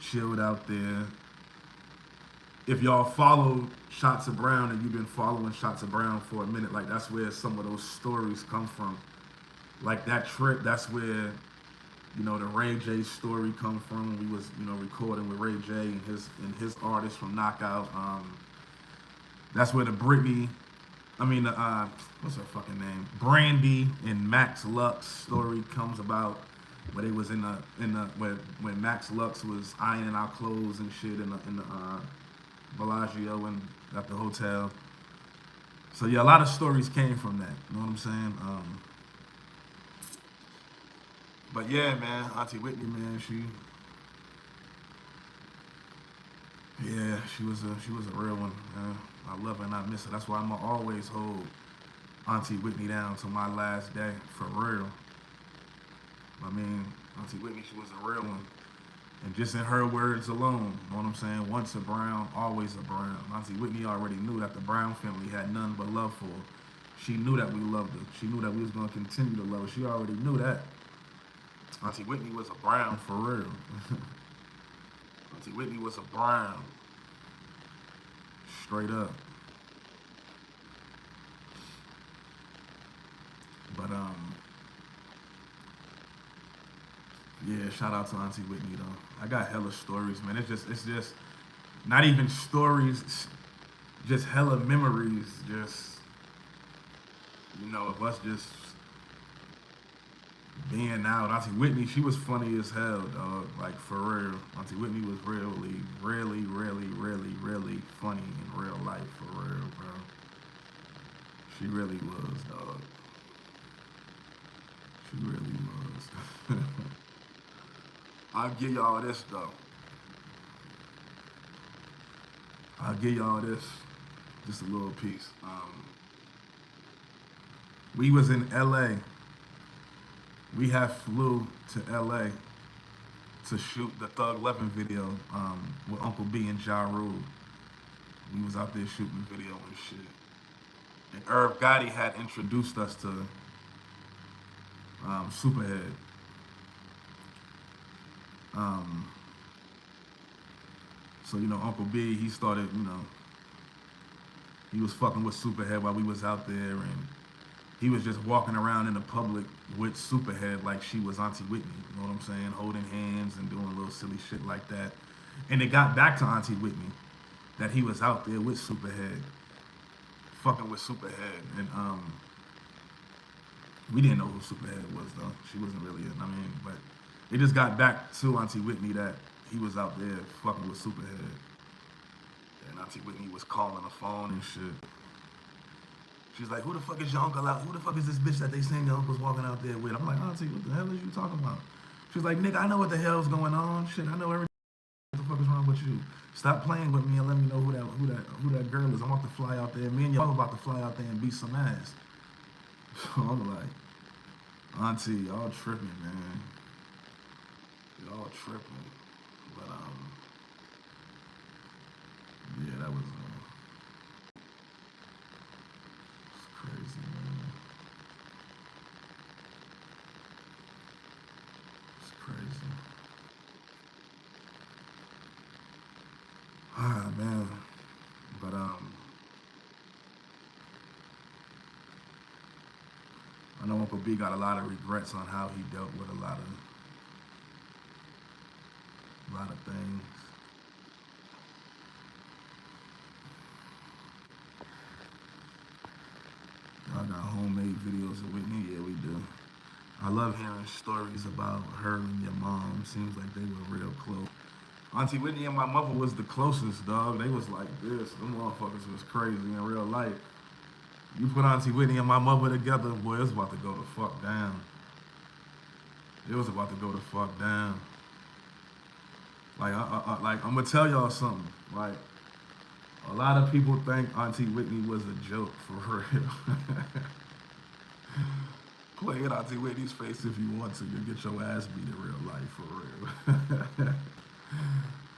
Chilled out there. If y'all followed Shots of Brown and you've been following Shots of Brown for a minute, like that's where some of those stories come from. Like that trip, that's where, the Ray J story come from. We was, recording with Ray J and his artist from Knockout. That's where the what's her fucking name? Brandy and Max Lux story comes about. Where they was when Max Lux was ironing our clothes and shit in the Bellagio and at the hotel. So yeah, a lot of stories came from that. You know what I'm saying? But yeah, man, Auntie Whitney, man, she was a real one. I love her and I miss her. That's why I'ma always hold Auntie Whitney down to my last day, for real. I mean, Auntie Whitney, she was a real one. And just in her words alone, you know what I'm saying? Once a Brown, always a Brown. Auntie Whitney already knew that the Brown family had none but love for her. She knew that we loved her. She knew that we was gonna continue to love her. She already knew that. Auntie Whitney was a Brown for real. Auntie Whitney was a Brown, straight up. But yeah, shout out to Auntie Whitney though. I got hella stories, man. It's just not even stories, just hella memories. Just of us just being out. Auntie Whitney, she was funny as hell, dog. Like for real. Auntie Whitney was really funny in real life, for real, bro. She really was, dog. She really was. I'll give y'all this though. I'll give y'all this, just a little piece. We was in L.A. We had flew to L.A. to shoot the Thug 11 video with Uncle B and Ja Rule. We was out there shooting video and shit. And Irv Gotti had introduced us to Superhead. Um, so Uncle B, he started, he was fucking with Superhead while we was out there, and he was just walking around in the public with Superhead like she was Auntie Whitney. You know what I'm saying? Holding hands and doing little silly shit like that. And it got back to Auntie Whitney that he was out there with Superhead, fucking with Superhead, and we didn't know who Superhead was though. She wasn't really in. But it just got back to Auntie Whitney that he was out there fucking with Superhead, and Auntie Whitney was calling the phone and shit. She's like, "Who the fuck is your uncle out? Who the fuck is this bitch that they saying your uncle's walking out there with?" I'm like, "Auntie, what the hell is you talking about?" She's like, "Nigga, I know what the hell's going on. Shit, I know everything. What the fuck is wrong with you? Stop playing with me and let me know who that girl is. I'm about to fly out there. Me and y'all about to fly out there and beat some ass." So I'm like, "Auntie, y'all tripping, man. Y'all tripping." But yeah, that was crazy, man. It's crazy. Ah, man. But I know Uncle B got a lot of regrets on how he dealt with a lot of things. Y'all got homemade videos of Whitney? Yeah, we do. I love hearing stories about her and your mom. Seems like they were real close. Auntie Whitney and my mother was the closest, dog. They was like this. Them motherfuckers was crazy in real life. You put Auntie Whitney and my mother together, boy, it was about to go the fuck down. It was about to go the fuck down. Like I'm gonna tell y'all something. Like a lot of people think Auntie Whitney was a joke, for real. Play it Auntie Whitney's face if you want to. You'll get your ass beat in real life, for real.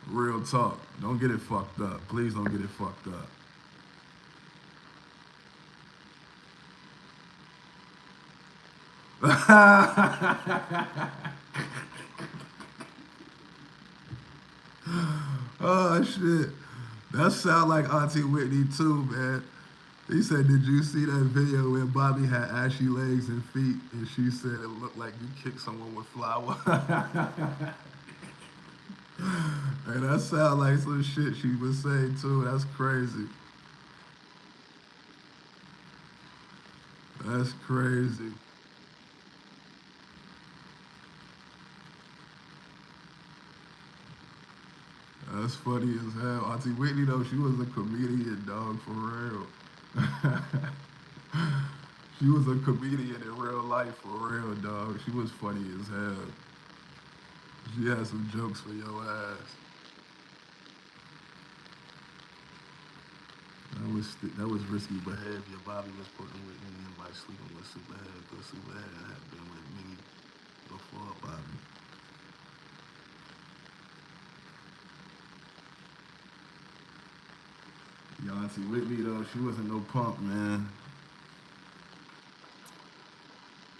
Real talk. Don't get it fucked up. Please don't get it fucked up. Oh shit. That sound like Auntie Whitney too, man. He said, "Did you see that video where Bobby had ashy legs and feet?" And she said it looked like you kicked someone with flour. Hey, that sound like some shit she was saying too. That's crazy. That's crazy. That's funny as hell. Auntie Whitney though, she was a comedian, dog, for real. She was a comedian in real life, for real, dog. She was funny as hell. She had some jokes for your ass. That was risky behavior. Bobby was putting Whitney in by sleeping with Superhead, because Superhead had been with me before Bobby. Your auntie Whitney though, she wasn't no punk, man.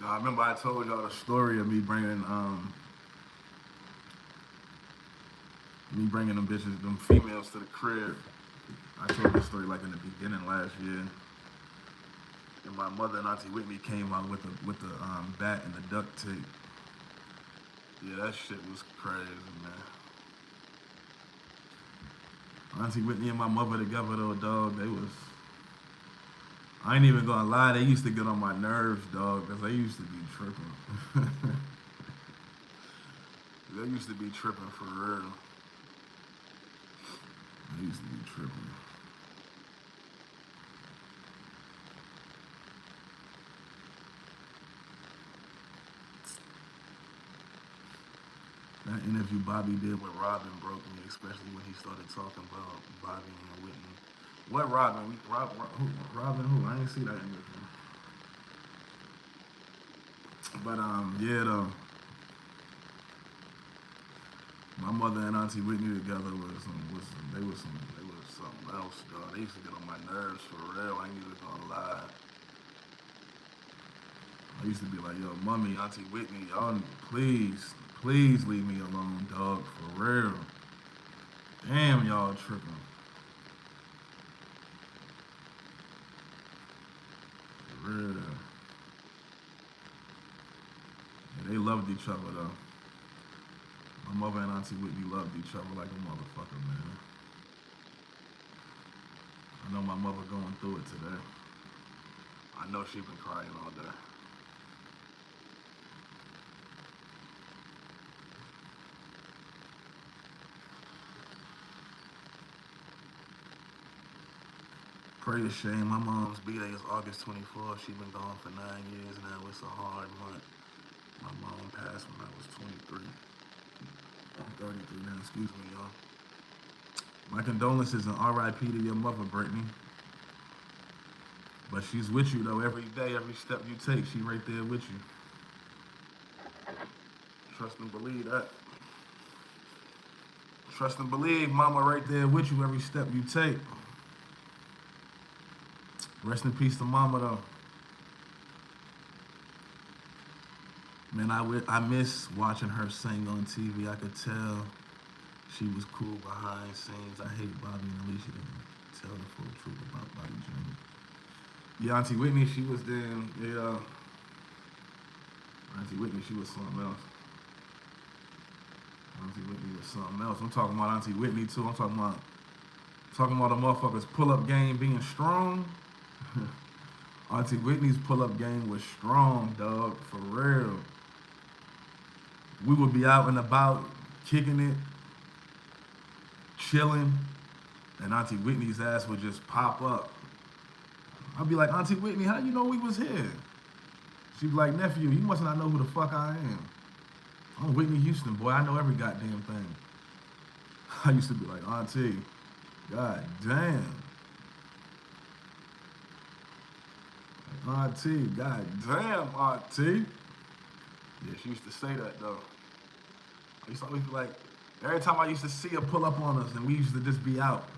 I remember I told y'all the story of me bringing them bitches, them females to the crib. I told this story like in the beginning last year. And my mother and Auntie Whitney came out with the bat and the duct tape. Yeah, that shit was crazy, man. Auntie Whitney and my mother together though, dog, they was. I ain't even gonna lie, they used to get on my nerves, dog, because they used to be tripping. They used to be tripping for real. They used to be tripping. That interview Bobby did with Robin broke me, especially when he started talking about Bobby and Whitney. What Robin? Robin who? I ain't see that interview. But yeah though. My mother and Auntie Whitney together was something else, dog. They used to get on my nerves for real. I ain't even gonna lie. I used to be like, yo, mommy, Auntie Whitney, y'all please leave me alone, dog, for real. Damn, y'all tripping. For real. Yeah, they loved each other though. My mother and Auntie Whitney loved each other like a motherfucker, man. I know my mother going through it today. I know she been crying all day. Pray to Shayne. My mom's Bday is August 24th. She been gone for 9 years now. It's a hard month. My mom passed when I was 23. I'm 33 now. Excuse me, y'all. My condolences and RIP to your mother, Brittany. But she's with you though every day, every step you take. She right there with you. Trust and believe that. Trust and believe, mama right there with you every step you take. Rest in peace to mama though. Man, I miss watching her sing on TV. I could tell she was cool behind scenes. I hate Bobby and Alicia didn't tell the full truth about Bobby Jr. Yeah, Auntie Whitney, she was damn, yeah. Auntie Whitney, she was something else. Auntie Whitney was something else. I'm talking about Auntie Whitney too. I'm talking about the motherfuckers pull-up game being strong. Auntie Whitney's pull-up game was strong, dog, for real. We would be out and about, kicking it, chilling, and Auntie Whitney's ass would just pop up. I'd be like, Auntie Whitney, how you know we was here? She'd be like, nephew, you must not know who the fuck I am. I'm Whitney Houston, boy. I know every goddamn thing. I used to be like, Auntie, god damn. Auntie, god damn, Auntie. Yeah, she used to say that though. I used to always be like, every time I used to see her pull up on us and we used to just be out.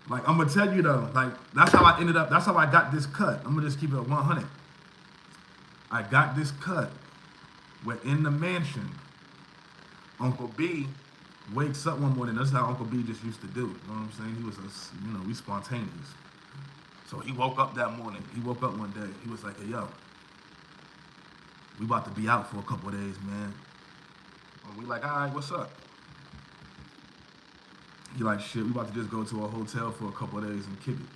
Like, I'm gonna tell you though, like, that's how I got this cut. I'm gonna just keep it at 100. I got this cut. We're in the mansion. Uncle B wakes up one morning. That's how Uncle B just used to do. You know what I'm saying? He was, we spontaneous. So he woke up that morning. He woke up one day. He was like, hey, yo, we about to be out for a couple of days, man. And we like, all right, what's up? He like, shit, we about to just go to a hotel for a couple of days and kick it.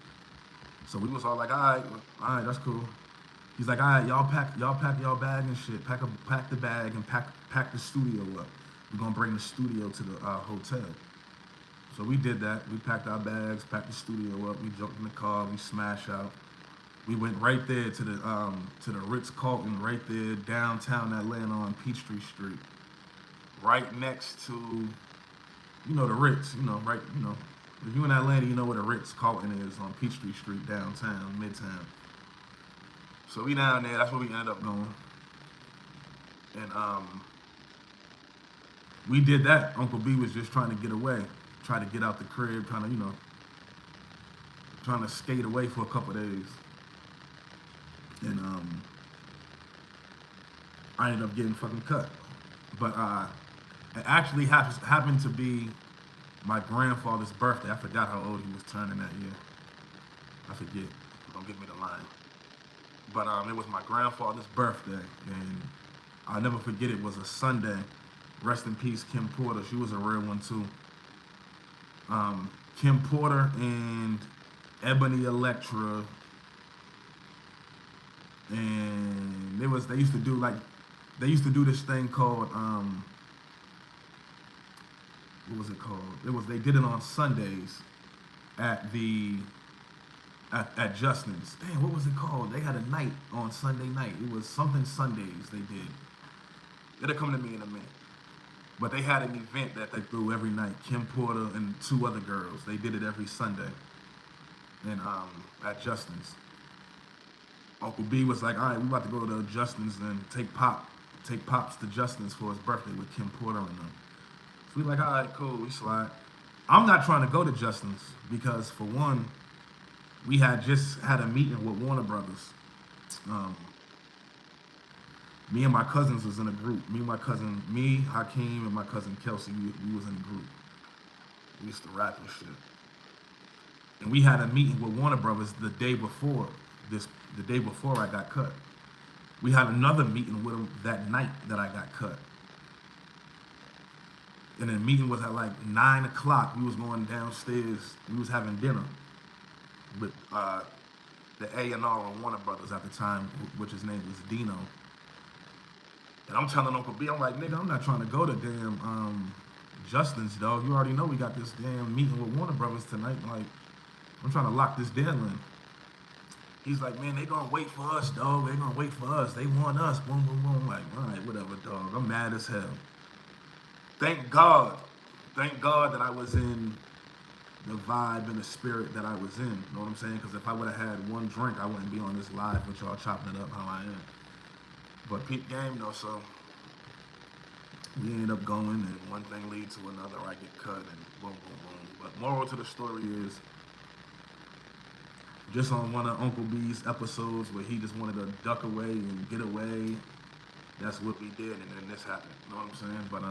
So we was all like, all right, that's cool. He's like, all right, y'all pack y'all bag and shit. Pack the bag and pack the studio up. We're gonna bring the studio to the hotel. So we did that. We packed our bags, packed the studio up. We jumped in the car. We smashed out. We went right there to the Ritz Carlton right there downtown Atlanta on Peachtree Street, right next to the Ritz. Right. If you in Atlanta, you know where the Ritz Carlton is on Peachtree Street downtown, Midtown. So we down there. That's where we ended up going, and we did that. Uncle B was just trying to get away, try to get out the crib, trying to skate away for a couple days, and I ended up getting fucking cut. But it actually happened to be my grandfather's birthday. I forgot how old he was turning that year. I forget. Don't give me the line. But it was my grandfather's birthday, and I'll never forget. It was a Sunday. Rest in peace, Kim Porter. She was a real one too. Kim Porter and Ebony Electra, and they used to do this thing called what was it called? They did it on Sundays at at Justin's. Damn, what was it called? They had a night on Sunday night. It was something Sundays they did. It'll come to me in a minute. But they had an event that they threw every night. Kim Porter and two other girls. They did it every Sunday. And at Justin's. Uncle B was like, all right, we about to go to Justin's and take Pops to Justin's for his birthday with Kim Porter and them. So we like, all right, cool, we slide. I'm not trying to go to Justin's because, for one, we had just had a meeting with Warner Brothers. Me and my cousins was in a group. Me, Hakeem, and my cousin Kelsey, we was in a group. We used to rap and shit. And we had a meeting with Warner Brothers the day before I got cut. We had another meeting with them that night that I got cut. And the meeting was at like 9 o'clock. We was going downstairs. We was having dinner with the A&R on Warner Brothers at the time, which his name was Dino. And I'm telling Uncle B, I'm like, nigga, I'm not trying to go to damn Justin's, dog. You already know we got this damn meeting with Warner Brothers tonight. Like, I'm trying to lock this deal in. He's like, man, they gonna wait for us, dog. They gonna wait for us. They want us. Boom, boom, boom. I'm like, all right, whatever, dog. I'm mad as hell. Thank God that I was in the vibe and the spirit that I was in. You know what I'm saying? Because if I would have had one drink, I wouldn't be on this live with y'all chopping it up how I am. But peak game though, so we ended up going, and one thing leads to another. I get cut, and boom, boom, boom. But moral to the story is, just on one of Uncle B's episodes where he just wanted to duck away and get away, that's what we did, and then this happened. You know what I'm saying? But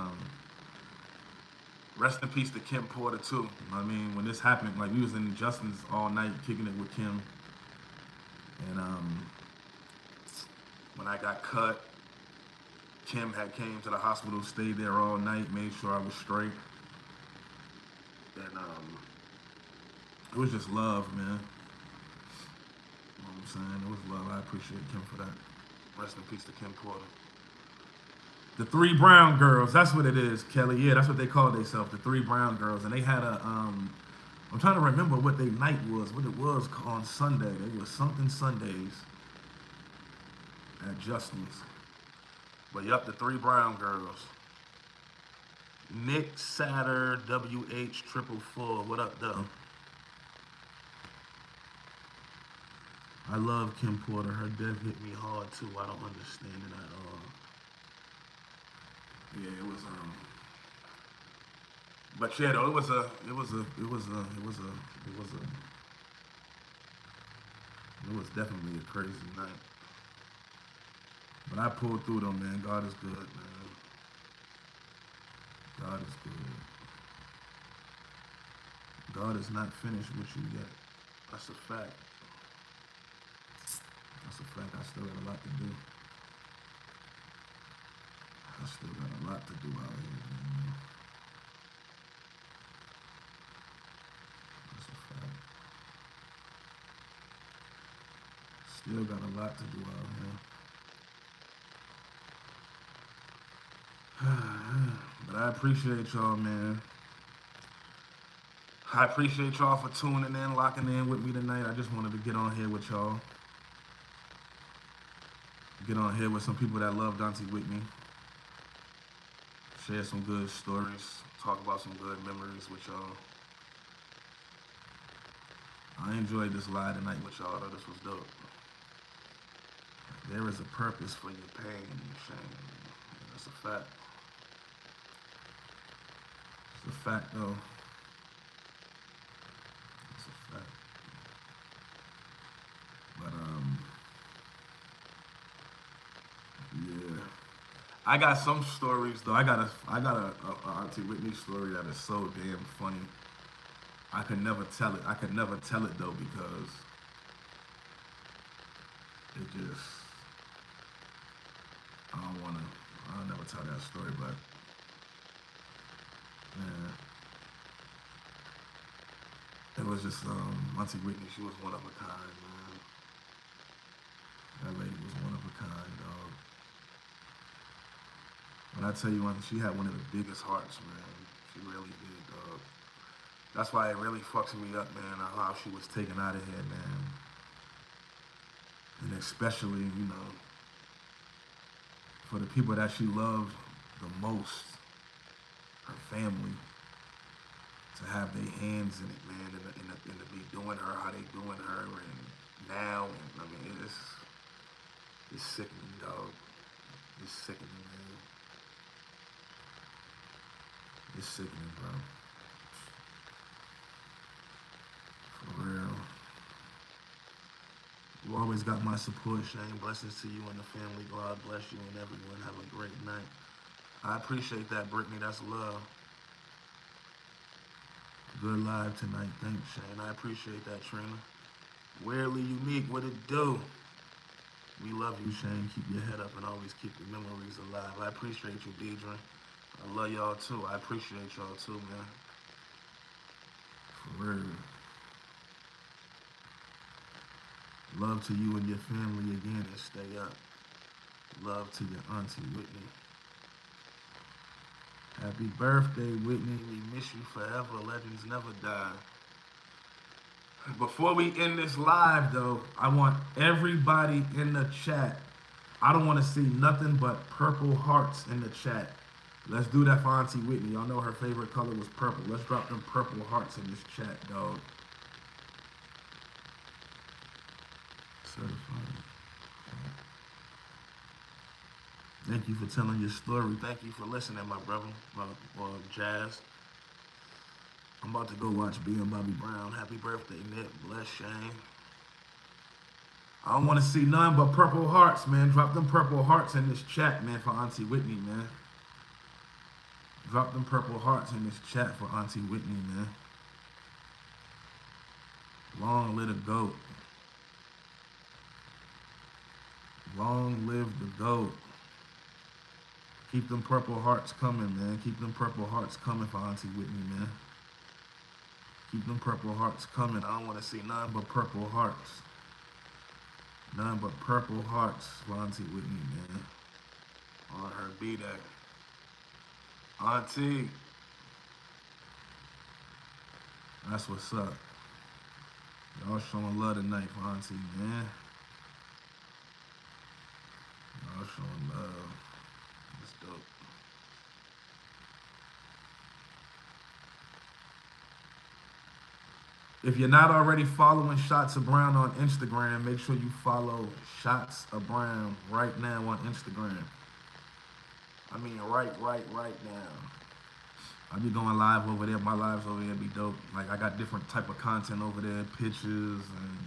rest in peace to Kim Porter too. I mean, when this happened, like, we was in Justin's all night kicking it with Kim, and when I got cut, Kim had came to the hospital, stayed there all night, made sure I was straight, and it was just love, man. You know what I'm saying? It was love. I appreciate Kim for that. Rest in peace to Kim Porter. The Three Brown Girls, that's what it is, Kelly. Yeah, that's what they called themselves, the Three Brown Girls. And they had a, I'm trying to remember what their night was, what it was on Sunday. They was something Sundays at Justin's. But yup, the Three Brown Girls. Nick Satter, WH444. What up, though? I love Kim Porter. Her death hit me hard too. I don't understand it at all. Yeah, it was but yeah, though, it was definitely a crazy night. But I pulled through though, man. God is good, man. God is good. God is not finished with you yet. That's a fact. That's a fact. I still got a lot to do. I still got a lot to do out here, man. That's a fact. Still got a lot to do out here. But I appreciate y'all, man. I appreciate y'all for tuning in, locking in with me tonight. I just wanted to get on here with y'all. Get on here with some people that loved Auntie Whitney. Share some good stories. Talk about some good memories with y'all. I enjoyed this live tonight with y'all. I thought this was dope. There is a purpose for your pain, Shayne. That's a fact. It's a fact, though. It's a fact. But yeah. I got some stories though. I got a Auntie Whitney story that is so damn funny. I could never tell it. I could never tell it though because it just I'll never tell that story, but yeah. It was just Auntie Whitney, she was one of a kind, man. That lady was one of a kind, dog. When I tell you, she had one of the biggest hearts, man. She really did, dog. That's why it really fucks me up, man, how she was taken out of here, man. And especially, you know, for the people that she loved the most, her family, to have their hands in it, man, and to be doing her how they doing her, and now, and I mean, it's sickening, dog. It's sickening, man. It's sickening, bro. For real. You always got my support, Shayne. Blessings to you and the family. God bless you and everyone. Have a great night. I appreciate that, Brittany. That's love. Good live tonight. Thanks, Shayne. I appreciate that, Trina. Weirdly unique. What it do? We love you, Shayne. Keep your head up and always keep the memories alive. I appreciate you, Deidre. I love y'all too. I appreciate y'all too, man. For real. Love to you and your family again, and stay up. Love to your Auntie Whitney. Happy birthday, Whitney. We miss you forever. Legends never die. Before we end this live, though, I want everybody in the chat. I don't want to see nothing but purple hearts in the chat. Let's do that for Auntie Whitney. Y'all know her favorite color was purple. Let's drop them purple hearts in this chat, dog. Certified. Thank you for telling your story. Thank you for listening, my brother, Jazz. I'm about to go watch B and Bobby Brown. Happy birthday, Nick. Bless Shayne. I don't want to see none but purple hearts, man. Drop them purple hearts in this chat, man, for Auntie Whitney, man. Drop them purple hearts in this chat for Auntie Whitney, man. Long live the GOAT. Long live the GOAT. Keep them purple hearts coming, man. Keep them purple hearts coming for Auntie Whitney, man. Keep them purple hearts coming. I don't want to see none but purple hearts. None but purple hearts for Auntie Whitney, man. On her Bday. Auntie. That's what's up. Y'all showing love tonight for Auntie, man. Y'all showing love. That's dope. If you're not already following Shots of Brown on Instagram, make sure you follow Shots of Brown right now on Instagram. I mean, right now. I be going live over there. My lives over there be dope. Like, I got different type of content over there, pictures, and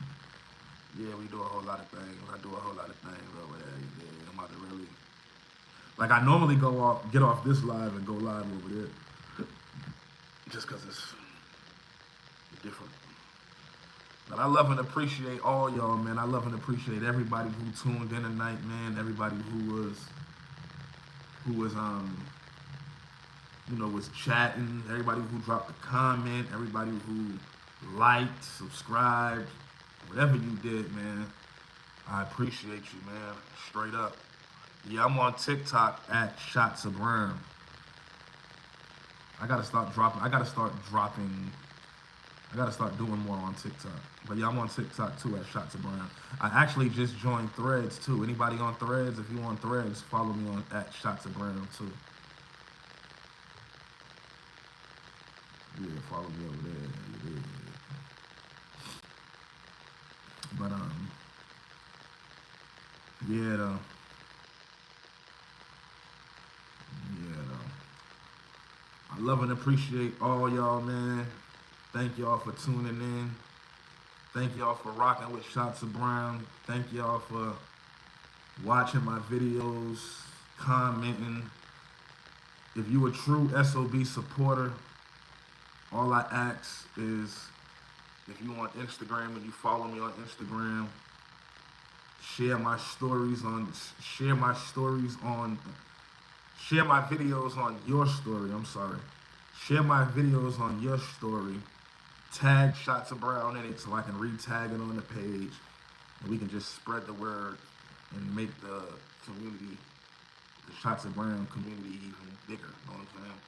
yeah, we do a whole lot of things. I do a whole lot of things over there. Yeah, I'm about to really, like, I normally get off this live and go live over there, just cause it's different. But I love and appreciate all y'all, man. I love and appreciate everybody who tuned in tonight, man. Everybody who was was chatting. Everybody who dropped a comment. Everybody who liked, subscribed, whatever you did, man. I appreciate you, man. Straight up. Yeah, I'm on TikTok at Shots of Brown. I gotta start dropping I gotta start doing more on TikTok. But yeah, I'm on TikTok too at Shots of Brown. I actually just joined Threads too. Anybody on Threads? If you on Threads, follow me on at Shots of Brown too. Yeah, follow me over there. Yeah. But yeah though. Yeah though. I love and appreciate all y'all, man. Thank y'all for tuning in. Thank y'all for rocking with Shots of Brown. Thank y'all for watching my videos, commenting. If you a true SOB supporter, all I ask is if you on Instagram and you follow me on Instagram, share my stories on share my stories on share my videos on your story. I'm sorry. Share my videos on your story. Tag Shots of Brown in it so I can re-tag it on the page. And we can just spread the word and make the community, the Shots of Brown community even bigger. You know what I'm saying?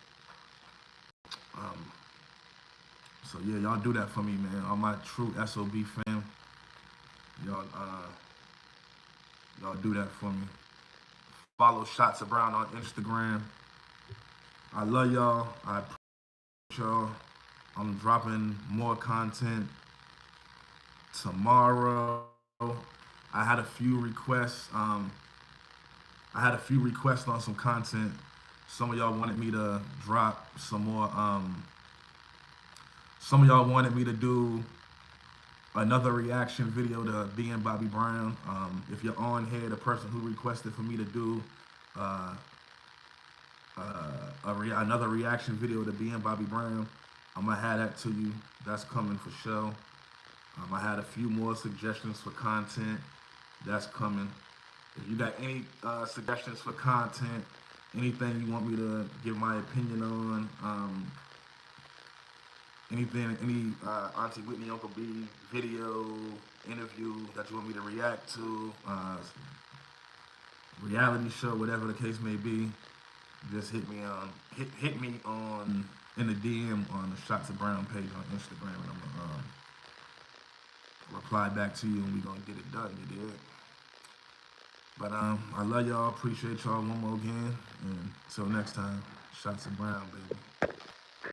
So yeah, y'all do that for me, man. All my true SOB fam, y'all y'all do that for me. Follow Shots of Brown on Instagram. I love y'all. I appreciate y'all. I'm dropping more content tomorrow. I had a few requests. I had a few requests on some content. Some of y'all wanted me to drop some more. Some of y'all wanted me to do another reaction video to being Bobby Brown. If you're on here, the person who requested for me to do uh, another reaction video to being Bobby Brown, I'm gonna have that to you. That's coming for sure. I had a few more suggestions for content. That's coming. If you got any suggestions for content, anything you want me to give my opinion on, anything, any Auntie Whitney, Uncle B video, interview that you want me to react to, reality show, whatever the case may be, just hit me on in the DM on the Shots of Brown page on Instagram, and I'm gonna reply back to you, and we gonna get it done. You did. But I love y'all. Appreciate y'all one more again, and until next time, Shots of Brown, baby.